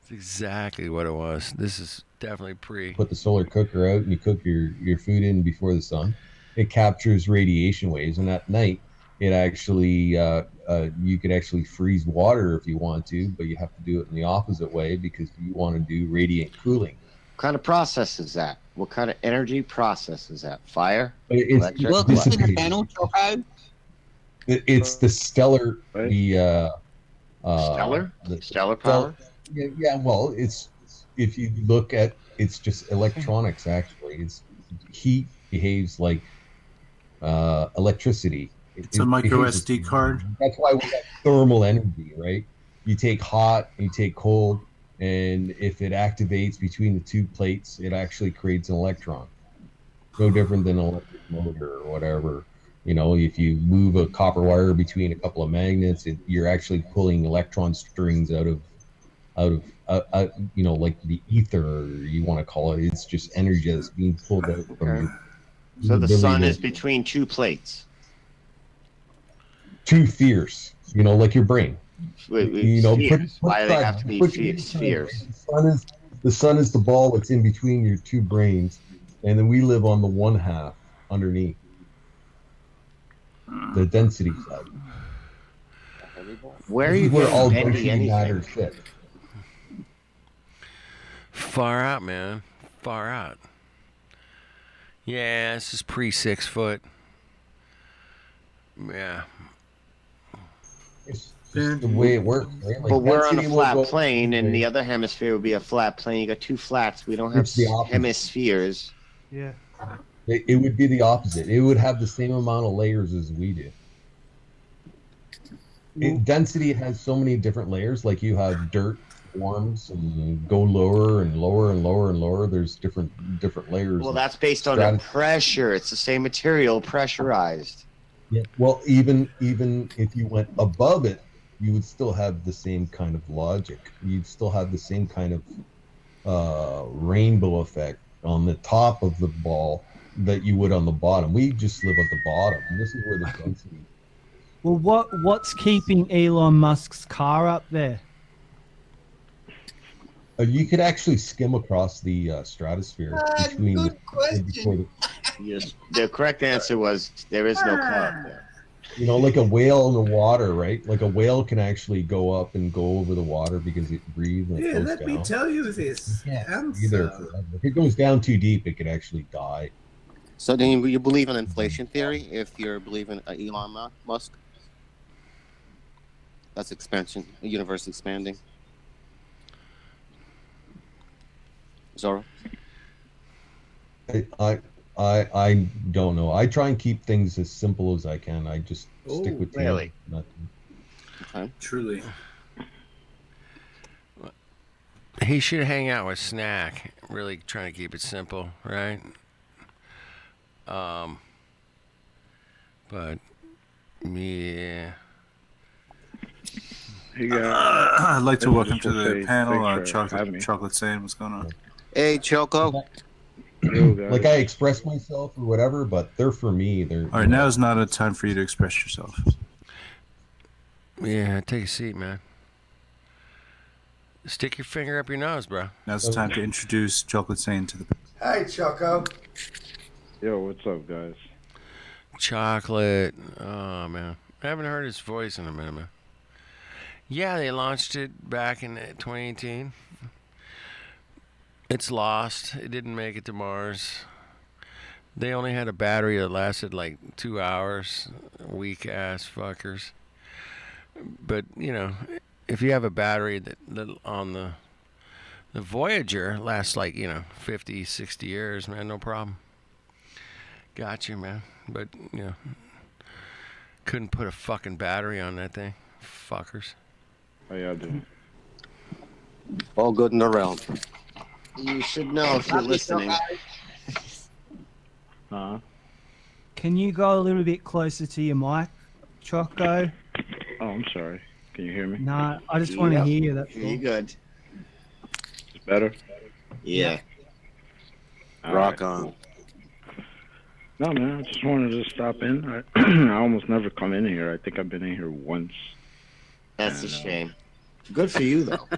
[SPEAKER 6] it's exactly what it was. This is definitely pre.
[SPEAKER 9] Put the solar cooker out and you cook your food in before the sun. It captures radiation waves, and at night it actually you could actually freeze water if you want to, but you have to do it in the opposite way because you want to do radiant cooling.
[SPEAKER 3] What kind of process is that? What kind of energy process is that? Fire?
[SPEAKER 9] It's It's the stellar,
[SPEAKER 3] stellar power.
[SPEAKER 9] Yeah, well, it's if you look at it's just electronics. Actually, it's heat behaves like electricity.
[SPEAKER 10] It's a micro SD card.
[SPEAKER 9] That's why we have thermal energy, right? You take hot, you take cold, and if it activates between the two plates, it actually creates an electron. No different than an electric motor or whatever. You know, if you move a copper wire between a couple of magnets, you're actually pulling electron strings out of you know, like the ether, you want to call it. It's just energy that's being pulled out from.
[SPEAKER 3] So the sun is between two plates.
[SPEAKER 9] Two spheres, you know, like your brain. You know,
[SPEAKER 3] why do they have to be spheres?
[SPEAKER 9] The sun is the ball that's in between your two brains, and then we live on the one half underneath. The density side.
[SPEAKER 3] Where are you
[SPEAKER 9] where all
[SPEAKER 3] density
[SPEAKER 9] matter sits.
[SPEAKER 6] Far out, man. Far out. Yeah, this is pre 6 foot. Yeah.
[SPEAKER 9] It's just the way it works, right? Like
[SPEAKER 3] But we're on a
[SPEAKER 9] density will
[SPEAKER 3] flat
[SPEAKER 9] go
[SPEAKER 3] plane, and
[SPEAKER 9] way.
[SPEAKER 3] the other hemisphere would be a flat plane. You got two flats. We don't have
[SPEAKER 9] It's the opposite.
[SPEAKER 3] hemispheres.
[SPEAKER 8] Yeah.
[SPEAKER 9] It would be the opposite. It would have the same amount of layers as we do. Density has so many different layers. Like you have dirt forms and go lower and lower and lower and lower. There's different layers.
[SPEAKER 3] Well, that's based on the pressure. It's the same material pressurized.
[SPEAKER 9] Yeah. Well, even if you went above it, you would still have the same kind of logic. You'd still have the same kind of rainbow effect on the top of the ball that you would on the bottom. We just live at the bottom, and this is where the density.
[SPEAKER 8] Well, what's keeping Elon Musk's car up there?
[SPEAKER 9] You could actually skim across the stratosphere between.
[SPEAKER 7] Good question.
[SPEAKER 3] Yes. The correct answer was there is no car up there.
[SPEAKER 9] You know, like a whale in the water, right? Like a whale can actually go up and go over the water because it breathes and it goes
[SPEAKER 12] let
[SPEAKER 9] down.
[SPEAKER 12] me tell you this.
[SPEAKER 9] If it goes down too deep, it could actually die.
[SPEAKER 11] So then you believe in inflation theory if you're believing Elon Musk? That's expansion, universe expanding. Zorro?
[SPEAKER 9] I don't know. I try and keep things as simple as I can. I just stick with
[SPEAKER 3] really?
[SPEAKER 9] Nothing.
[SPEAKER 11] Okay.
[SPEAKER 10] Truly.
[SPEAKER 6] He should hang out with Snack. Really trying to keep it simple, right? But yeah.
[SPEAKER 10] Hey guys. I'd like to welcome to the panel Chocolate Sand. What's going on?
[SPEAKER 11] Hey, Choco.
[SPEAKER 9] Like I express myself or whatever, but they're for me. They're
[SPEAKER 10] all right. Now is not a time for you to express yourself.
[SPEAKER 6] Yeah, take a seat, man. Stick your finger up your nose, bro.
[SPEAKER 10] Now's the time to introduce Chocolate Sand to the.
[SPEAKER 5] Hey, Choco.
[SPEAKER 13] Yo, what's up, guys?
[SPEAKER 6] Chocolate. Oh man, I haven't heard his voice in a minute, man. Yeah, they launched it back in 2018. It's lost. It didn't make it to Mars. They only had a battery that lasted like 2 hours. Weak ass fuckers. But you know, if you have a battery that on the Voyager lasts like 50, 60 years, man, no problem. Got you, man. But couldn't put a fucking battery on that thing, fuckers.
[SPEAKER 13] How y'all doing?
[SPEAKER 11] All good in the realm.
[SPEAKER 3] You should know if you're listening.
[SPEAKER 13] Huh?
[SPEAKER 8] Can you go a little bit closer to your mic, Choco?
[SPEAKER 13] Oh, I'm sorry. Can you hear me?
[SPEAKER 8] Nah, I just want to hear you. That's all.
[SPEAKER 3] You good?
[SPEAKER 13] It's better?
[SPEAKER 3] Yeah.
[SPEAKER 11] Rock on.
[SPEAKER 13] No, man, I just wanted to stop in. I almost never come in here. I think I've been in here once.
[SPEAKER 3] That's a shame. Good for you, though.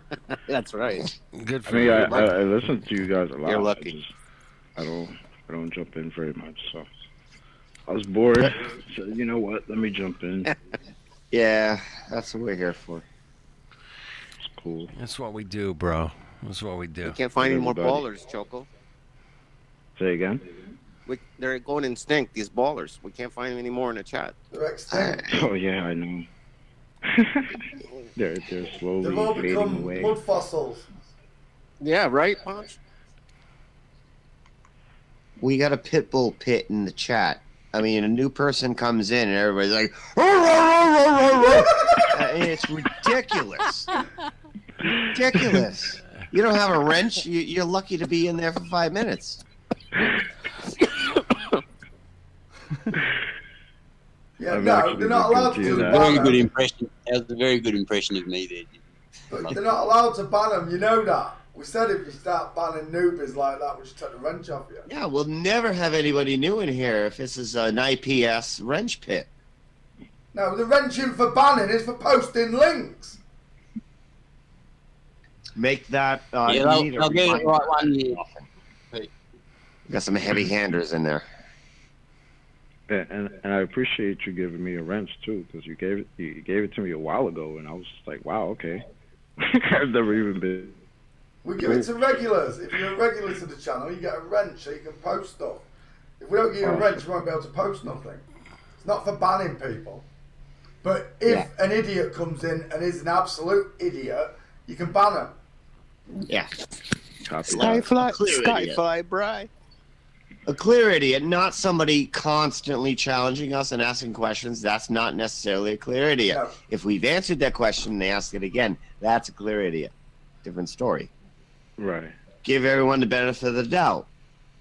[SPEAKER 11] That's right.
[SPEAKER 6] Good for
[SPEAKER 13] I mean,
[SPEAKER 6] you.
[SPEAKER 13] I listen to you guys a lot.
[SPEAKER 11] You're lucky.
[SPEAKER 13] I don't jump in very much, so I was bored. So you know what? Let me jump in.
[SPEAKER 3] Yeah, that's what we're here for.
[SPEAKER 13] It's cool.
[SPEAKER 6] That's what we do, bro. That's what we do.
[SPEAKER 11] We can't find any more
[SPEAKER 13] Everybody.
[SPEAKER 11] ballers, Choco.
[SPEAKER 13] Say again?
[SPEAKER 11] They're going extinct, these ballers. We can't find any more in the chat.
[SPEAKER 5] They're extinct.
[SPEAKER 13] Oh yeah, I know. they're slowly
[SPEAKER 5] They've all
[SPEAKER 13] fading
[SPEAKER 5] become
[SPEAKER 13] away.
[SPEAKER 5] mud fossils.
[SPEAKER 11] Yeah, right, Ponch?
[SPEAKER 3] We got a pit bull pit in the chat. I mean, a new person comes in and everybody's like, it's ridiculous. Ridiculous. You don't have a wrench. You're lucky to be in there for 5 minutes.
[SPEAKER 5] Yeah, no, they're not allowed to ban
[SPEAKER 7] Very
[SPEAKER 5] them.
[SPEAKER 7] good impression. That was a very good impression of me there.
[SPEAKER 5] But they're not allowed to ban them, you know that. We said if you start banning newbies like that, we'll just take the wrench off you.
[SPEAKER 3] Yeah, we'll never have anybody new in here if this is an IPS wrench pit.
[SPEAKER 5] No, the wrenching for banning is for posting links.
[SPEAKER 3] Make that.
[SPEAKER 7] Yeah, I'll get it right one year.
[SPEAKER 3] Got some heavy handers in there.
[SPEAKER 13] Yeah, and I appreciate you giving me a wrench too, because you gave it to me a while ago, and I was just like, wow, okay. I've never even been.
[SPEAKER 5] We give it to regulars. If you're a regular to the channel, you get a wrench so you can post stuff. If we don't give you a wrench, you won't be able to post nothing. It's not for banning people. But if an idiot comes in and is an absolute idiot, you can ban him.
[SPEAKER 3] Yeah.
[SPEAKER 11] Skyfly, Bry.
[SPEAKER 3] A clear idiot, not somebody constantly challenging us and asking questions. That's not necessarily a clear idiot.
[SPEAKER 5] No.
[SPEAKER 3] If we've answered that question and they ask it again, that's a clear idiot. Different story.
[SPEAKER 13] Right.
[SPEAKER 3] Give everyone the benefit of the doubt.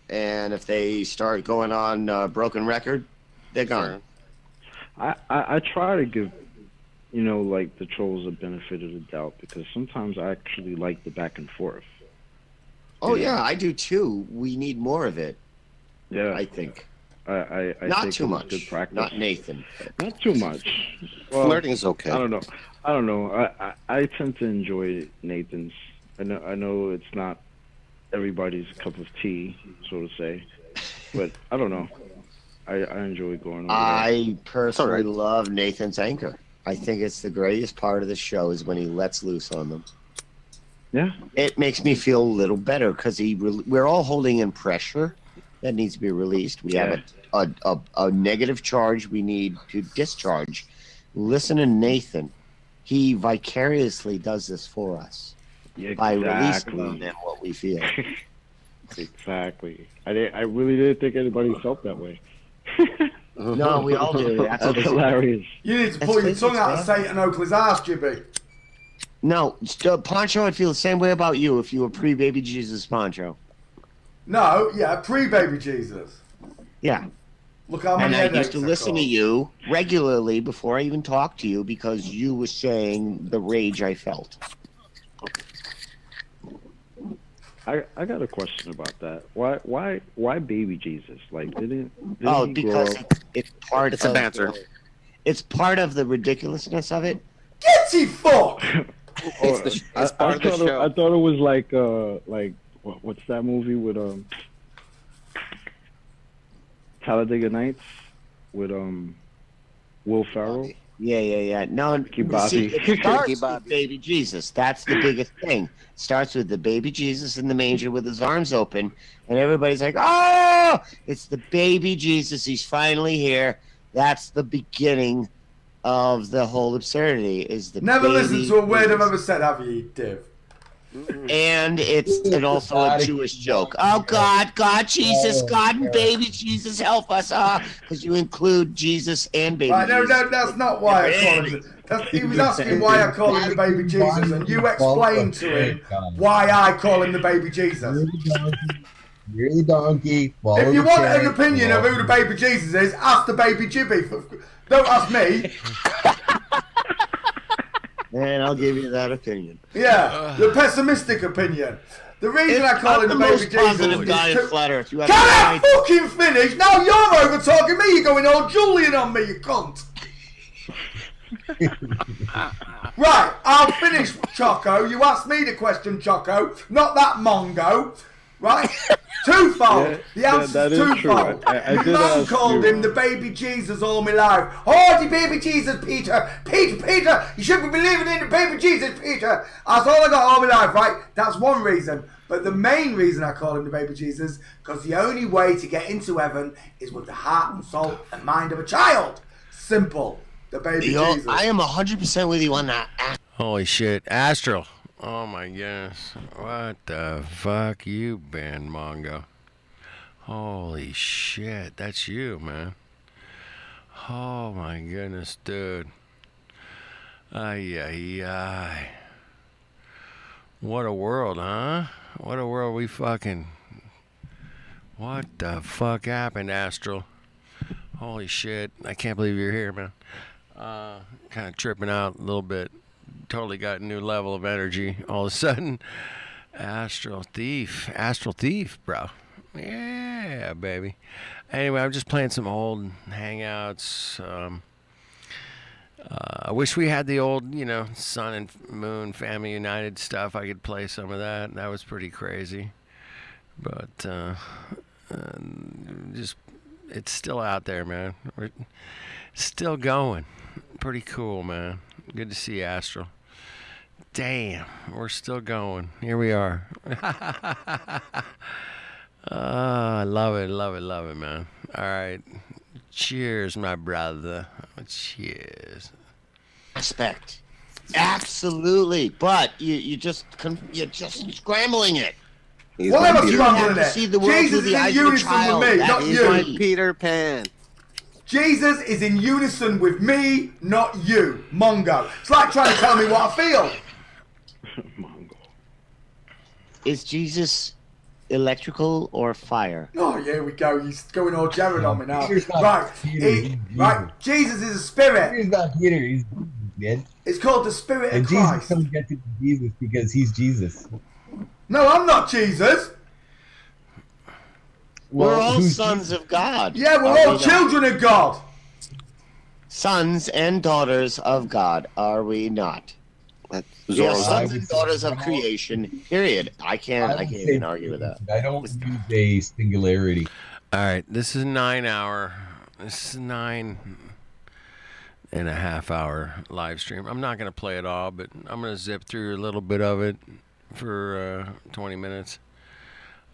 [SPEAKER 3] And if they start going on broken record, they're gone.
[SPEAKER 13] I try to give, like the trolls a benefit of the doubt because sometimes I actually like the back and forth.
[SPEAKER 3] Oh, yeah, I do too. We need more of it.
[SPEAKER 13] Yeah.
[SPEAKER 3] I think.
[SPEAKER 13] I
[SPEAKER 3] not
[SPEAKER 13] think
[SPEAKER 3] too
[SPEAKER 13] it's
[SPEAKER 3] much.
[SPEAKER 13] Good practice.
[SPEAKER 3] Not Nathan.
[SPEAKER 13] Not too much. Well,
[SPEAKER 11] Flirting is okay.
[SPEAKER 13] I don't know. I tend to enjoy Nathan's. I know it's not everybody's cup of tea, so to say, but I don't know. I enjoy going over
[SPEAKER 3] I personally love Nathan's anchor. I think it's the greatest part of the show is when he lets loose on them.
[SPEAKER 13] Yeah.
[SPEAKER 3] It makes me feel a little better because we're all holding in pressure that needs to be released. We have a negative charge we need to discharge. Listen to Nathan. He vicariously does this for us by releasing on them what we feel.
[SPEAKER 13] Exactly. I really didn't think anybody felt that way.
[SPEAKER 3] No, we all do. That's
[SPEAKER 13] hilarious.
[SPEAKER 5] You need to pull your tongue out of Satan Oakley's ass, Jibby.
[SPEAKER 3] No, Poncho, I'd feel the same way about you if you were pre-baby Jesus, Poncho.
[SPEAKER 5] No, yeah, pre-baby Jesus.
[SPEAKER 3] Yeah.
[SPEAKER 5] Look how many
[SPEAKER 3] And I used to listen to you regularly before I even talked to you because you were saying the rage I felt.
[SPEAKER 13] I got a question about that. Why baby Jesus? Like didn't
[SPEAKER 3] Oh,
[SPEAKER 13] he
[SPEAKER 3] because
[SPEAKER 13] grow up?
[SPEAKER 3] it's part
[SPEAKER 11] It's
[SPEAKER 3] of
[SPEAKER 11] a banter.
[SPEAKER 3] It's part of the ridiculousness of it.
[SPEAKER 5] Get ye fuck!
[SPEAKER 11] It's part of the show.
[SPEAKER 13] I thought it was like what's that movie with Talladega Nights with Will Ferrell?
[SPEAKER 3] Yeah. No,
[SPEAKER 13] Bobby.
[SPEAKER 3] see, it starts with baby Jesus. That's the biggest thing. It starts with the baby Jesus in the manger with his arms open, and everybody's like, "Oh, it's the baby Jesus! He's finally here." That's the beginning of the whole absurdity. Is the
[SPEAKER 5] Never
[SPEAKER 3] baby
[SPEAKER 5] listened to a word
[SPEAKER 3] Jesus.
[SPEAKER 5] I've ever said, have you, Div?
[SPEAKER 3] And it's also a Jewish joke. Oh, God, Jesus, God and baby Jesus, help us. Because you include Jesus and baby
[SPEAKER 5] Right, no,
[SPEAKER 3] Jesus.
[SPEAKER 5] that's not why I call him. He was asking why I call him the baby Jesus, and you explained to him why I call him the baby Jesus.
[SPEAKER 9] You're the donkey.
[SPEAKER 5] If you want an opinion of who the baby Jesus is, ask the baby Jibby. Don't ask me.
[SPEAKER 3] And I'll give you that opinion.
[SPEAKER 5] Yeah, the pessimistic opinion. The reason I call him the baby Jesus is Can I fucking finish? Now you're over talking me. You're going all Julian on me, you cunt. Right, I'll finish, Choco. You asked me the question, Choco, not that Mongo. Right? Twofold. The answer's twofold. Your man called him the baby Jesus all my life. Oh, the baby Jesus, Peter. Peter, you should be believing in the baby Jesus, Peter. That's all I got all my life, right? That's one reason. But the main reason I call him the baby Jesus, because the only way to get into heaven is with the heart and soul and mind of a child. Simple. The baby Jesus.
[SPEAKER 3] I am 100% with you on that.
[SPEAKER 6] Holy shit. Astral. Oh my goodness. What the fuck you been, Mongo? Holy shit. That's you, man. Oh my goodness, dude. Ay. What a world, huh? What a world we fucking... What the fuck happened, Astral? Holy shit. I can't believe you're here, man. Kind of tripping out a little bit. Totally got a new level of energy all of a sudden. Astral Thief, bro. Yeah, baby. Anyway, I'm just playing some old hangouts. I wish we had the old, Sun and Moon Family United stuff. I could play some of that. That was pretty crazy. But just, it's still out there, man. We're still going. Pretty cool, man. Good to see you, Astral. Damn, we're still going. Here we are. I love it, man. All right. Cheers, my brother. Cheers.
[SPEAKER 3] Aspect. Absolutely, but you're just scrambling it.
[SPEAKER 5] What am I
[SPEAKER 3] You have
[SPEAKER 5] scrambling
[SPEAKER 3] to
[SPEAKER 5] it?
[SPEAKER 3] see the world
[SPEAKER 5] Jesus
[SPEAKER 3] through
[SPEAKER 5] is
[SPEAKER 3] the
[SPEAKER 5] in
[SPEAKER 3] eyes of a
[SPEAKER 5] unison
[SPEAKER 3] child.
[SPEAKER 5] with me,
[SPEAKER 3] That
[SPEAKER 5] not
[SPEAKER 3] is
[SPEAKER 5] you.
[SPEAKER 3] my
[SPEAKER 11] Peter Pan.
[SPEAKER 5] Jesus is in unison with me, not you, Mongo. It's like trying to tell me what I feel.
[SPEAKER 13] Mongo.
[SPEAKER 3] Is Jesus electrical or fire?
[SPEAKER 5] Oh, here we go. He's going all Jared on me now.
[SPEAKER 9] Peter's not
[SPEAKER 5] Right,
[SPEAKER 9] Peter, he's
[SPEAKER 5] right. Jesus is a spirit.
[SPEAKER 9] Peter's not Peter, he's Jesus, man.
[SPEAKER 5] It's called the Spirit
[SPEAKER 9] And
[SPEAKER 5] of
[SPEAKER 9] Jesus
[SPEAKER 5] Christ.
[SPEAKER 9] doesn't get to be Jesus because he's Jesus.
[SPEAKER 5] No, I'm not Jesus.
[SPEAKER 3] We're all
[SPEAKER 9] who's
[SPEAKER 3] sons of God.
[SPEAKER 5] Yeah, we're
[SPEAKER 3] Are
[SPEAKER 5] all
[SPEAKER 3] we not?
[SPEAKER 5] children of God.
[SPEAKER 3] Sons and daughters of God, are we not? We are sons and daughters of creation. Period. I can't even argue with that.
[SPEAKER 9] I don't use a singularity.
[SPEAKER 6] All right, this is 9 hour. This is 9.5 hour live stream. I'm not gonna play it all, but I'm gonna zip through a little bit of it for 20 minutes.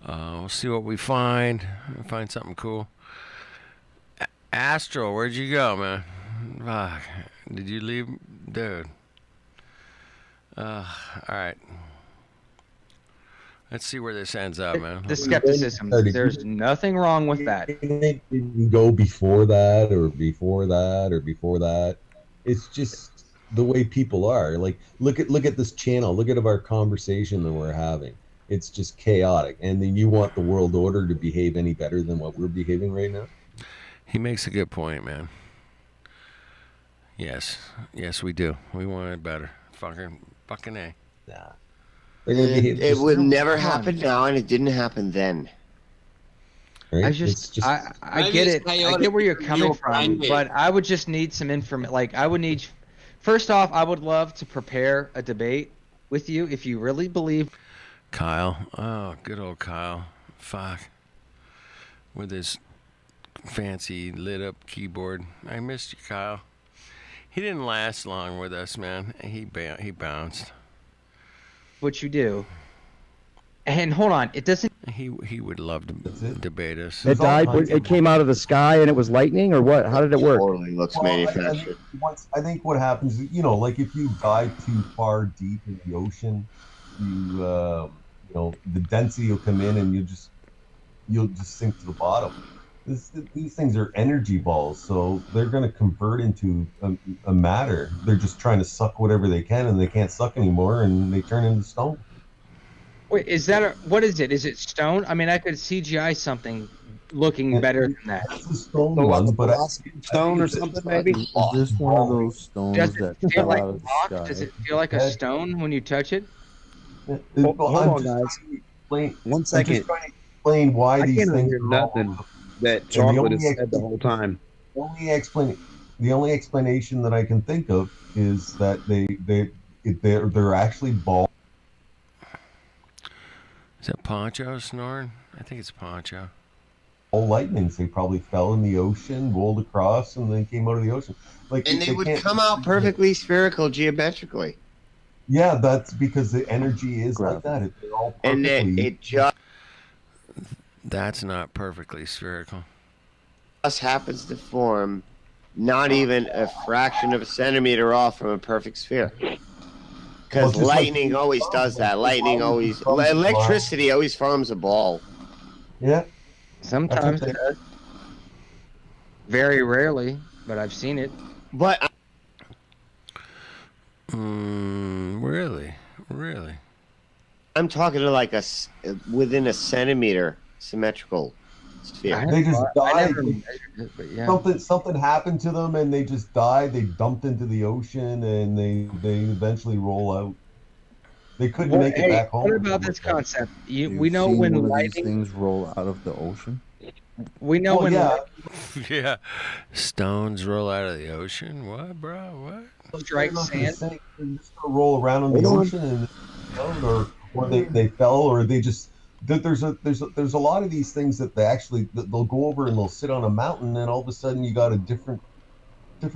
[SPEAKER 6] We'll see what we find. We'll find something cool. Astral, where'd you go, man? Fuck. Did you leave, dude? All right. Let's see where this ends up, man.
[SPEAKER 12] The skepticism. There's nothing wrong with that.
[SPEAKER 9] It didn't go before that or before that or before that. It's just the way people are. Like, look at this channel. Look at our conversation that we're having. It's just chaotic. And then you want the world order to behave any better than what we're behaving right now?
[SPEAKER 6] He makes a good point, man. Yes, we do. We want it better. Fucking A.
[SPEAKER 9] Nah.
[SPEAKER 3] It would never happen now, and it didn't happen then.
[SPEAKER 9] Right?
[SPEAKER 12] I get it. I get where you're coming from, but I would just need some information. Like, I would need. First off, I would love to prepare a debate with you if you really believe.
[SPEAKER 6] Kyle. Oh, good old Kyle. Fuck. With his fancy lit up keyboard. I missed you, Kyle. He didn't last long with us, man. He bounced.
[SPEAKER 12] What you do. And hold on, it doesn't.
[SPEAKER 6] He would love to debate us.
[SPEAKER 14] It died. It came out of the sky and it was lightning, or what? How did it work?
[SPEAKER 3] Totally looks manufactured.
[SPEAKER 9] I think what happens is, like if you dive too far deep in the ocean, the density will come in and you'll just sink to the bottom. These things are energy balls, so they're going to convert into a matter. They're just trying to suck whatever they can, and they can't suck anymore, and they turn into stone.
[SPEAKER 12] Wait, what is it? Is it stone? I mean, I could CGI something looking better than that.
[SPEAKER 9] That's the stone one, but
[SPEAKER 14] stone or something maybe.
[SPEAKER 15] Is this one of those stones
[SPEAKER 12] Does
[SPEAKER 15] that
[SPEAKER 12] it feel
[SPEAKER 15] fell
[SPEAKER 12] like
[SPEAKER 15] out of the
[SPEAKER 12] rock?
[SPEAKER 15] sky?
[SPEAKER 12] Does it feel like a stone when you touch it?
[SPEAKER 14] Hold on, guys. 1 second.
[SPEAKER 9] I'm just trying to explain why these
[SPEAKER 14] can't
[SPEAKER 9] things
[SPEAKER 14] hear
[SPEAKER 9] are
[SPEAKER 14] nothing that chocolate has said the whole time.
[SPEAKER 9] The only explanation that I can think of is that they're actually balls.
[SPEAKER 6] Is that Poncho snoring? I think it's Poncho.
[SPEAKER 9] All lightnings. They probably fell in the ocean, rolled across, and then came out of the ocean.
[SPEAKER 3] And they would come out perfectly spherical geometrically.
[SPEAKER 9] Yeah, that's because the energy is like that. They're all perfectly.
[SPEAKER 3] And it just
[SPEAKER 6] That's not perfectly spherical.
[SPEAKER 3] Happens to form not even a fraction of a centimeter off from a perfect sphere. Because lightning always does that. Electricity always forms a ball.
[SPEAKER 9] Yeah.
[SPEAKER 12] Sometimes it does. Very rarely, but I've seen it.
[SPEAKER 3] But
[SPEAKER 6] really?
[SPEAKER 3] I'm talking to within a centimeter symmetrical sphere.
[SPEAKER 9] They just died.
[SPEAKER 12] Yeah.
[SPEAKER 9] Something happened to them, and they just died. They dumped into the ocean, and they eventually roll out. They couldn't make it back home.
[SPEAKER 12] What about this concept? We know
[SPEAKER 15] You've seen
[SPEAKER 12] when
[SPEAKER 15] one of
[SPEAKER 12] lightning.
[SPEAKER 15] these things roll out of the ocean.
[SPEAKER 12] We know when.
[SPEAKER 6] Yeah. Stones roll out of the ocean. What, bro? What?
[SPEAKER 12] Strike sand.
[SPEAKER 9] They're just gonna roll around in the ocean, or they fell, or they just. There's a lot of these things that they'll go over and they'll sit on a mountain, and all of a sudden you got a different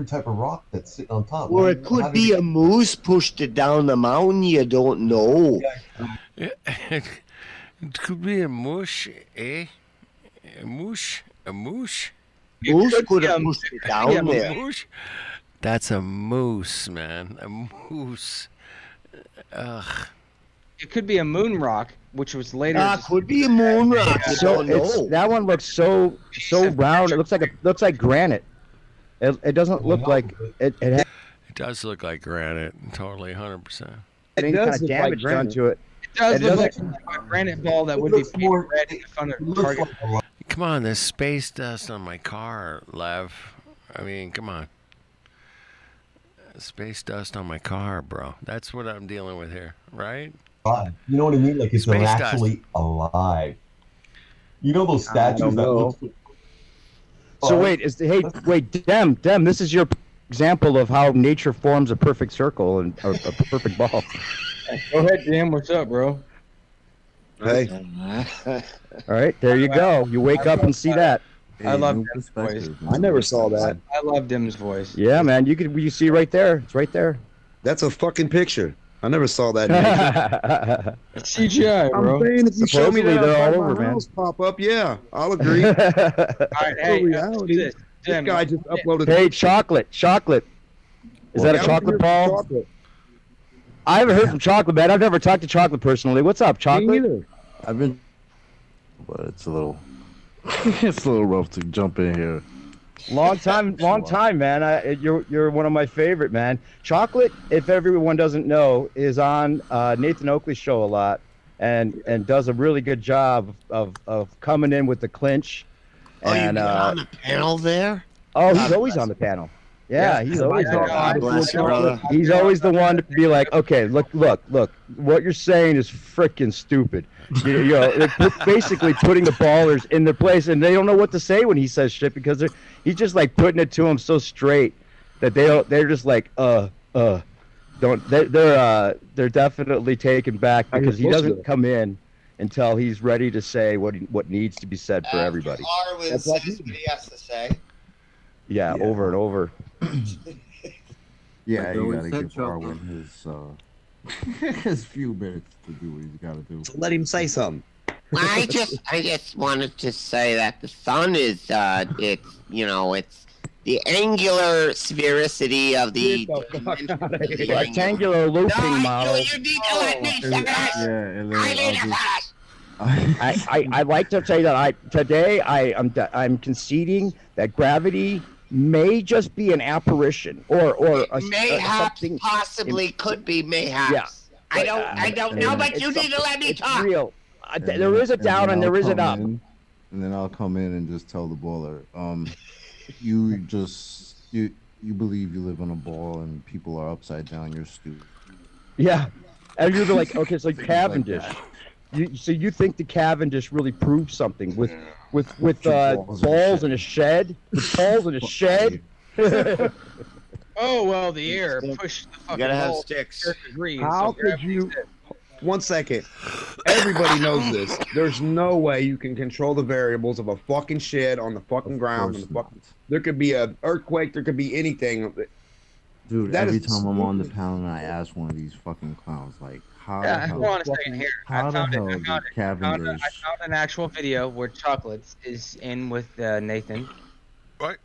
[SPEAKER 9] type of rock that's sitting on top.
[SPEAKER 3] Or it could be a moose pushed it down the mountain. You don't know.
[SPEAKER 6] It could be a mush, eh? A moosh?
[SPEAKER 3] moose could have pushed it down there.
[SPEAKER 6] Moose? That's a moose, man. A moose. Ugh.
[SPEAKER 12] It could be a moon rock, which was later.
[SPEAKER 3] Could be a moon rock.
[SPEAKER 14] So that one looks so round. It looks like granite. It doesn't look like it.
[SPEAKER 6] It does look like granite. Totally, 100%.
[SPEAKER 14] Any kind of damage done to it.
[SPEAKER 12] It does look like a granite ball that would be painted red in front of target.
[SPEAKER 6] Come on, there's space dust on my car, Lev. I mean, come on. Space dust on my car, bro. That's what I'm dealing with here, right?
[SPEAKER 9] You know what I mean? Like it's
[SPEAKER 6] Space
[SPEAKER 9] actually alive. You know those statues that look.
[SPEAKER 14] So wait, Dem, this is your example of how nature forms a perfect circle and a perfect ball.
[SPEAKER 12] Go ahead, Dem. What's up, bro?
[SPEAKER 14] Hey. All right, there you go. You wake up and see that.
[SPEAKER 12] I love Dem's voice.
[SPEAKER 14] I never saw that.
[SPEAKER 12] I love Dem's voice.
[SPEAKER 14] Yeah, man. You see right there. It's right there.
[SPEAKER 16] That's a fucking picture. I never saw that. In nature.
[SPEAKER 12] CGI, bro.
[SPEAKER 16] I'm saying if you show me that
[SPEAKER 14] they're all
[SPEAKER 16] my
[SPEAKER 14] over, man.
[SPEAKER 16] house pop up, yeah, I'll agree.
[SPEAKER 12] All right, hey,
[SPEAKER 16] reality.
[SPEAKER 12] this
[SPEAKER 16] Guy just uploaded.
[SPEAKER 14] Hey, chocolate. Is that a chocolate ball?
[SPEAKER 16] Chocolate.
[SPEAKER 14] I haven't heard from Chocolate, man. I've never talked to Chocolate personally. What's up, Chocolate?
[SPEAKER 16] Me neither.
[SPEAKER 15] I've been, but it's a little, it's a little rough to jump in here.
[SPEAKER 14] Long time, man. You're one of my favorite, man. Chocolate, if everyone doesn't know, is on Nathan Oakley's show a lot, and does a really good job of coming in with the clinch.
[SPEAKER 3] And, you've been on the panel there?
[SPEAKER 14] Oh, he's always on the panel. Yeah, he's always
[SPEAKER 3] God bless you, brother.
[SPEAKER 14] He's always the one to be like, okay, look, what you're saying is freaking stupid. You know, they're basically putting the ballers in their place, and they don't know what to say when he says shit because he's just like putting it to them so straight that they're just like they're definitely taken back because he doesn't come in until he's ready to say what needs to be said for everybody.
[SPEAKER 3] Arwen says what he has to say.
[SPEAKER 14] Yeah, over and over.
[SPEAKER 15] Yeah, you gotta give Arwen his few minutes to do what he's got to do.
[SPEAKER 16] So let him say something.
[SPEAKER 3] I just wanted to say that the sun is it's the angular sphericity of the
[SPEAKER 14] rectangular looping model.
[SPEAKER 3] You need to let me finish.
[SPEAKER 14] I like to say that I'm conceding that gravity may just be an apparition or
[SPEAKER 3] mayhaps
[SPEAKER 14] something
[SPEAKER 3] possibly could be mayhaps. Yeah. I don't know, but you need to let me talk.
[SPEAKER 14] It's real. There is a down and there is an up.
[SPEAKER 15] And then I'll come in and just tell the baller, you believe you live on a ball and people are upside down, you're stupid.
[SPEAKER 14] Yeah. And you're like, okay, so Cavendish. So you think the Cavendish really proved something with balls in a shed? With balls in a shed?
[SPEAKER 12] Oh well, the air pushed the fucking
[SPEAKER 3] gotta have
[SPEAKER 12] ball
[SPEAKER 3] sticks.
[SPEAKER 12] 30 degrees,
[SPEAKER 16] How
[SPEAKER 12] so
[SPEAKER 16] could you?
[SPEAKER 12] gravity
[SPEAKER 16] 1 second. Everybody knows this. There's no way you can control the variables of a fucking shed on the fucking ground. There could be an earthquake. There could be anything.
[SPEAKER 15] Dude, every time I'm on the panel and I ask one of these fucking clowns, like, how the hell?
[SPEAKER 12] Hold on a second here. I found
[SPEAKER 15] Cavendish?
[SPEAKER 12] I found an actual video where Chocolates is in with Nathan.
[SPEAKER 6] What?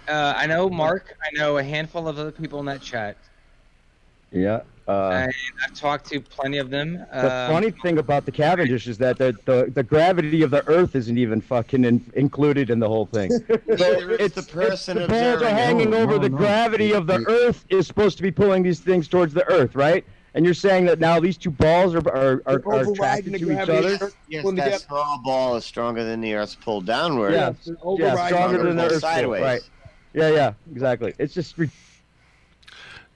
[SPEAKER 12] I know Mark. I know a handful of other people in that chat.
[SPEAKER 14] Yeah.
[SPEAKER 12] And I've talked to plenty of them.
[SPEAKER 14] The funny thing about the Cavendish is that the gravity of the Earth isn't even fucking included in the whole thing.
[SPEAKER 3] It's the person
[SPEAKER 14] the balls are hanging over the gravity of the Earth is supposed to be pulling these things towards the Earth, right? And you're saying that now these two balls are attracted to each other?
[SPEAKER 3] Yes, that small ball is stronger than the Earth's pulled downward.
[SPEAKER 14] Yeah, stronger than the Earth's
[SPEAKER 3] sideways.
[SPEAKER 14] Right. Yeah, exactly. It's just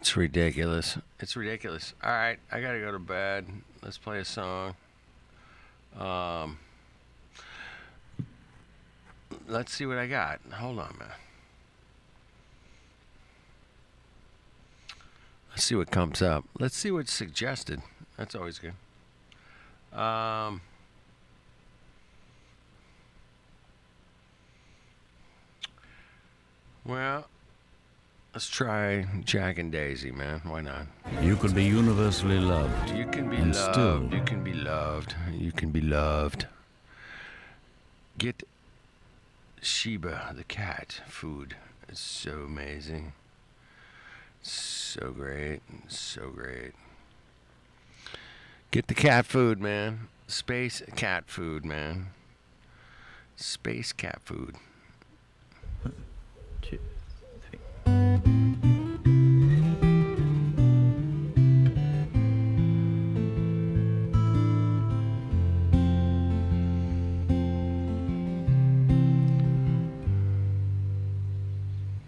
[SPEAKER 6] It's ridiculous. It's ridiculous. All right, I gotta go to bed. Let's play a song. Let's see what I got. Hold on, man. Let's see what comes up. Let's see what's suggested. That's always good. Well, let's try Jack and Daisy, man. Why not?
[SPEAKER 17] You could be universally loved.
[SPEAKER 6] You can be
[SPEAKER 17] and
[SPEAKER 6] loved.
[SPEAKER 17] Still...
[SPEAKER 6] You can be loved. You can be loved. Get Sheba the cat food. It's so amazing. So great. So great. Get the cat food, man. Space cat food, man. Space cat food.
[SPEAKER 18] 1, 2, 3.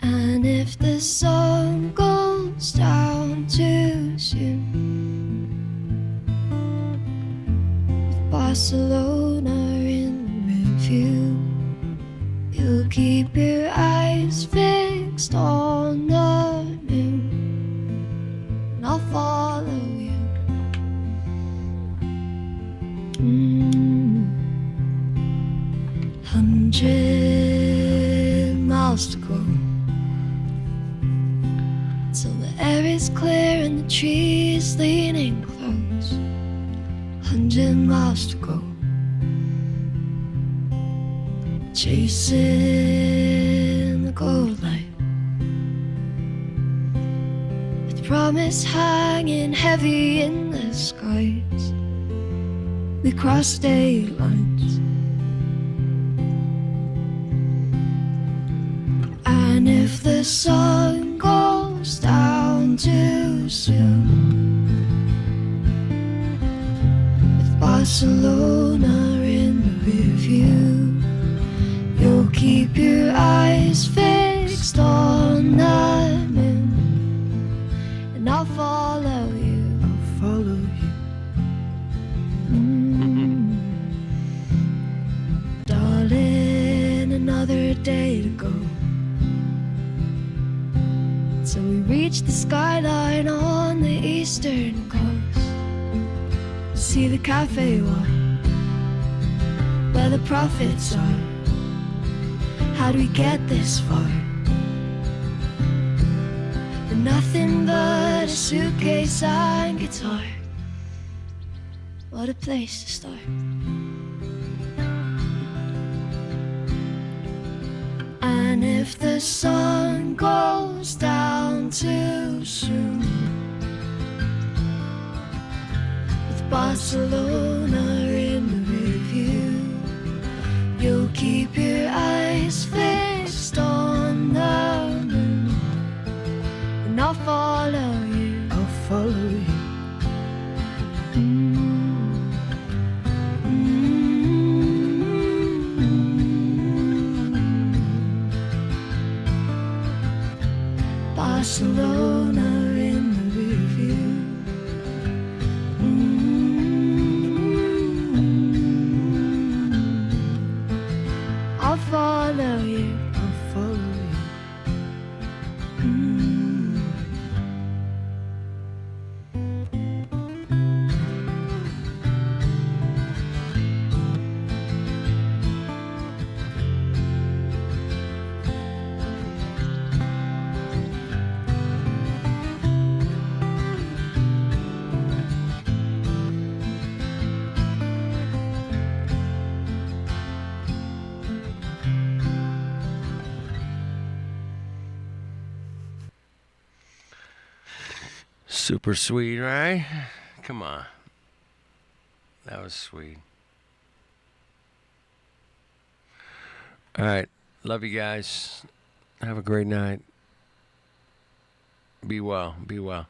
[SPEAKER 1] And if the sun goes down too soon, with Barcelona in review, you'll keep your eyes fixed on the moon, and I'll follow you. 100 miles to go, till the air is clear and the trees leaning close. 100 miles to go, chasing the gold light, with promise hanging heavy in the skies. We cross state lines, and if the sun goes down too soon, with Barcelona in the review, you'll keep your eyes fixed on the moon, and I'll follow you. I'll follow you. Darling, another day to go, till we reach the skyline on the eastern coast. See the cafe walk, where the prophets are. How do we get this far? With nothing but a suitcase and guitar. What a place to start. And if the sun goes down too soon, with Barcelona in the review, you'll keep your eyes fixed on the moon, and I'll follow you. I'll follow you. Barcelona in the review. I'll follow you. I'll follow you.
[SPEAKER 6] Super sweet, right? Come on. That was sweet. All right. Love you guys. Have a great night. Be well. Be well.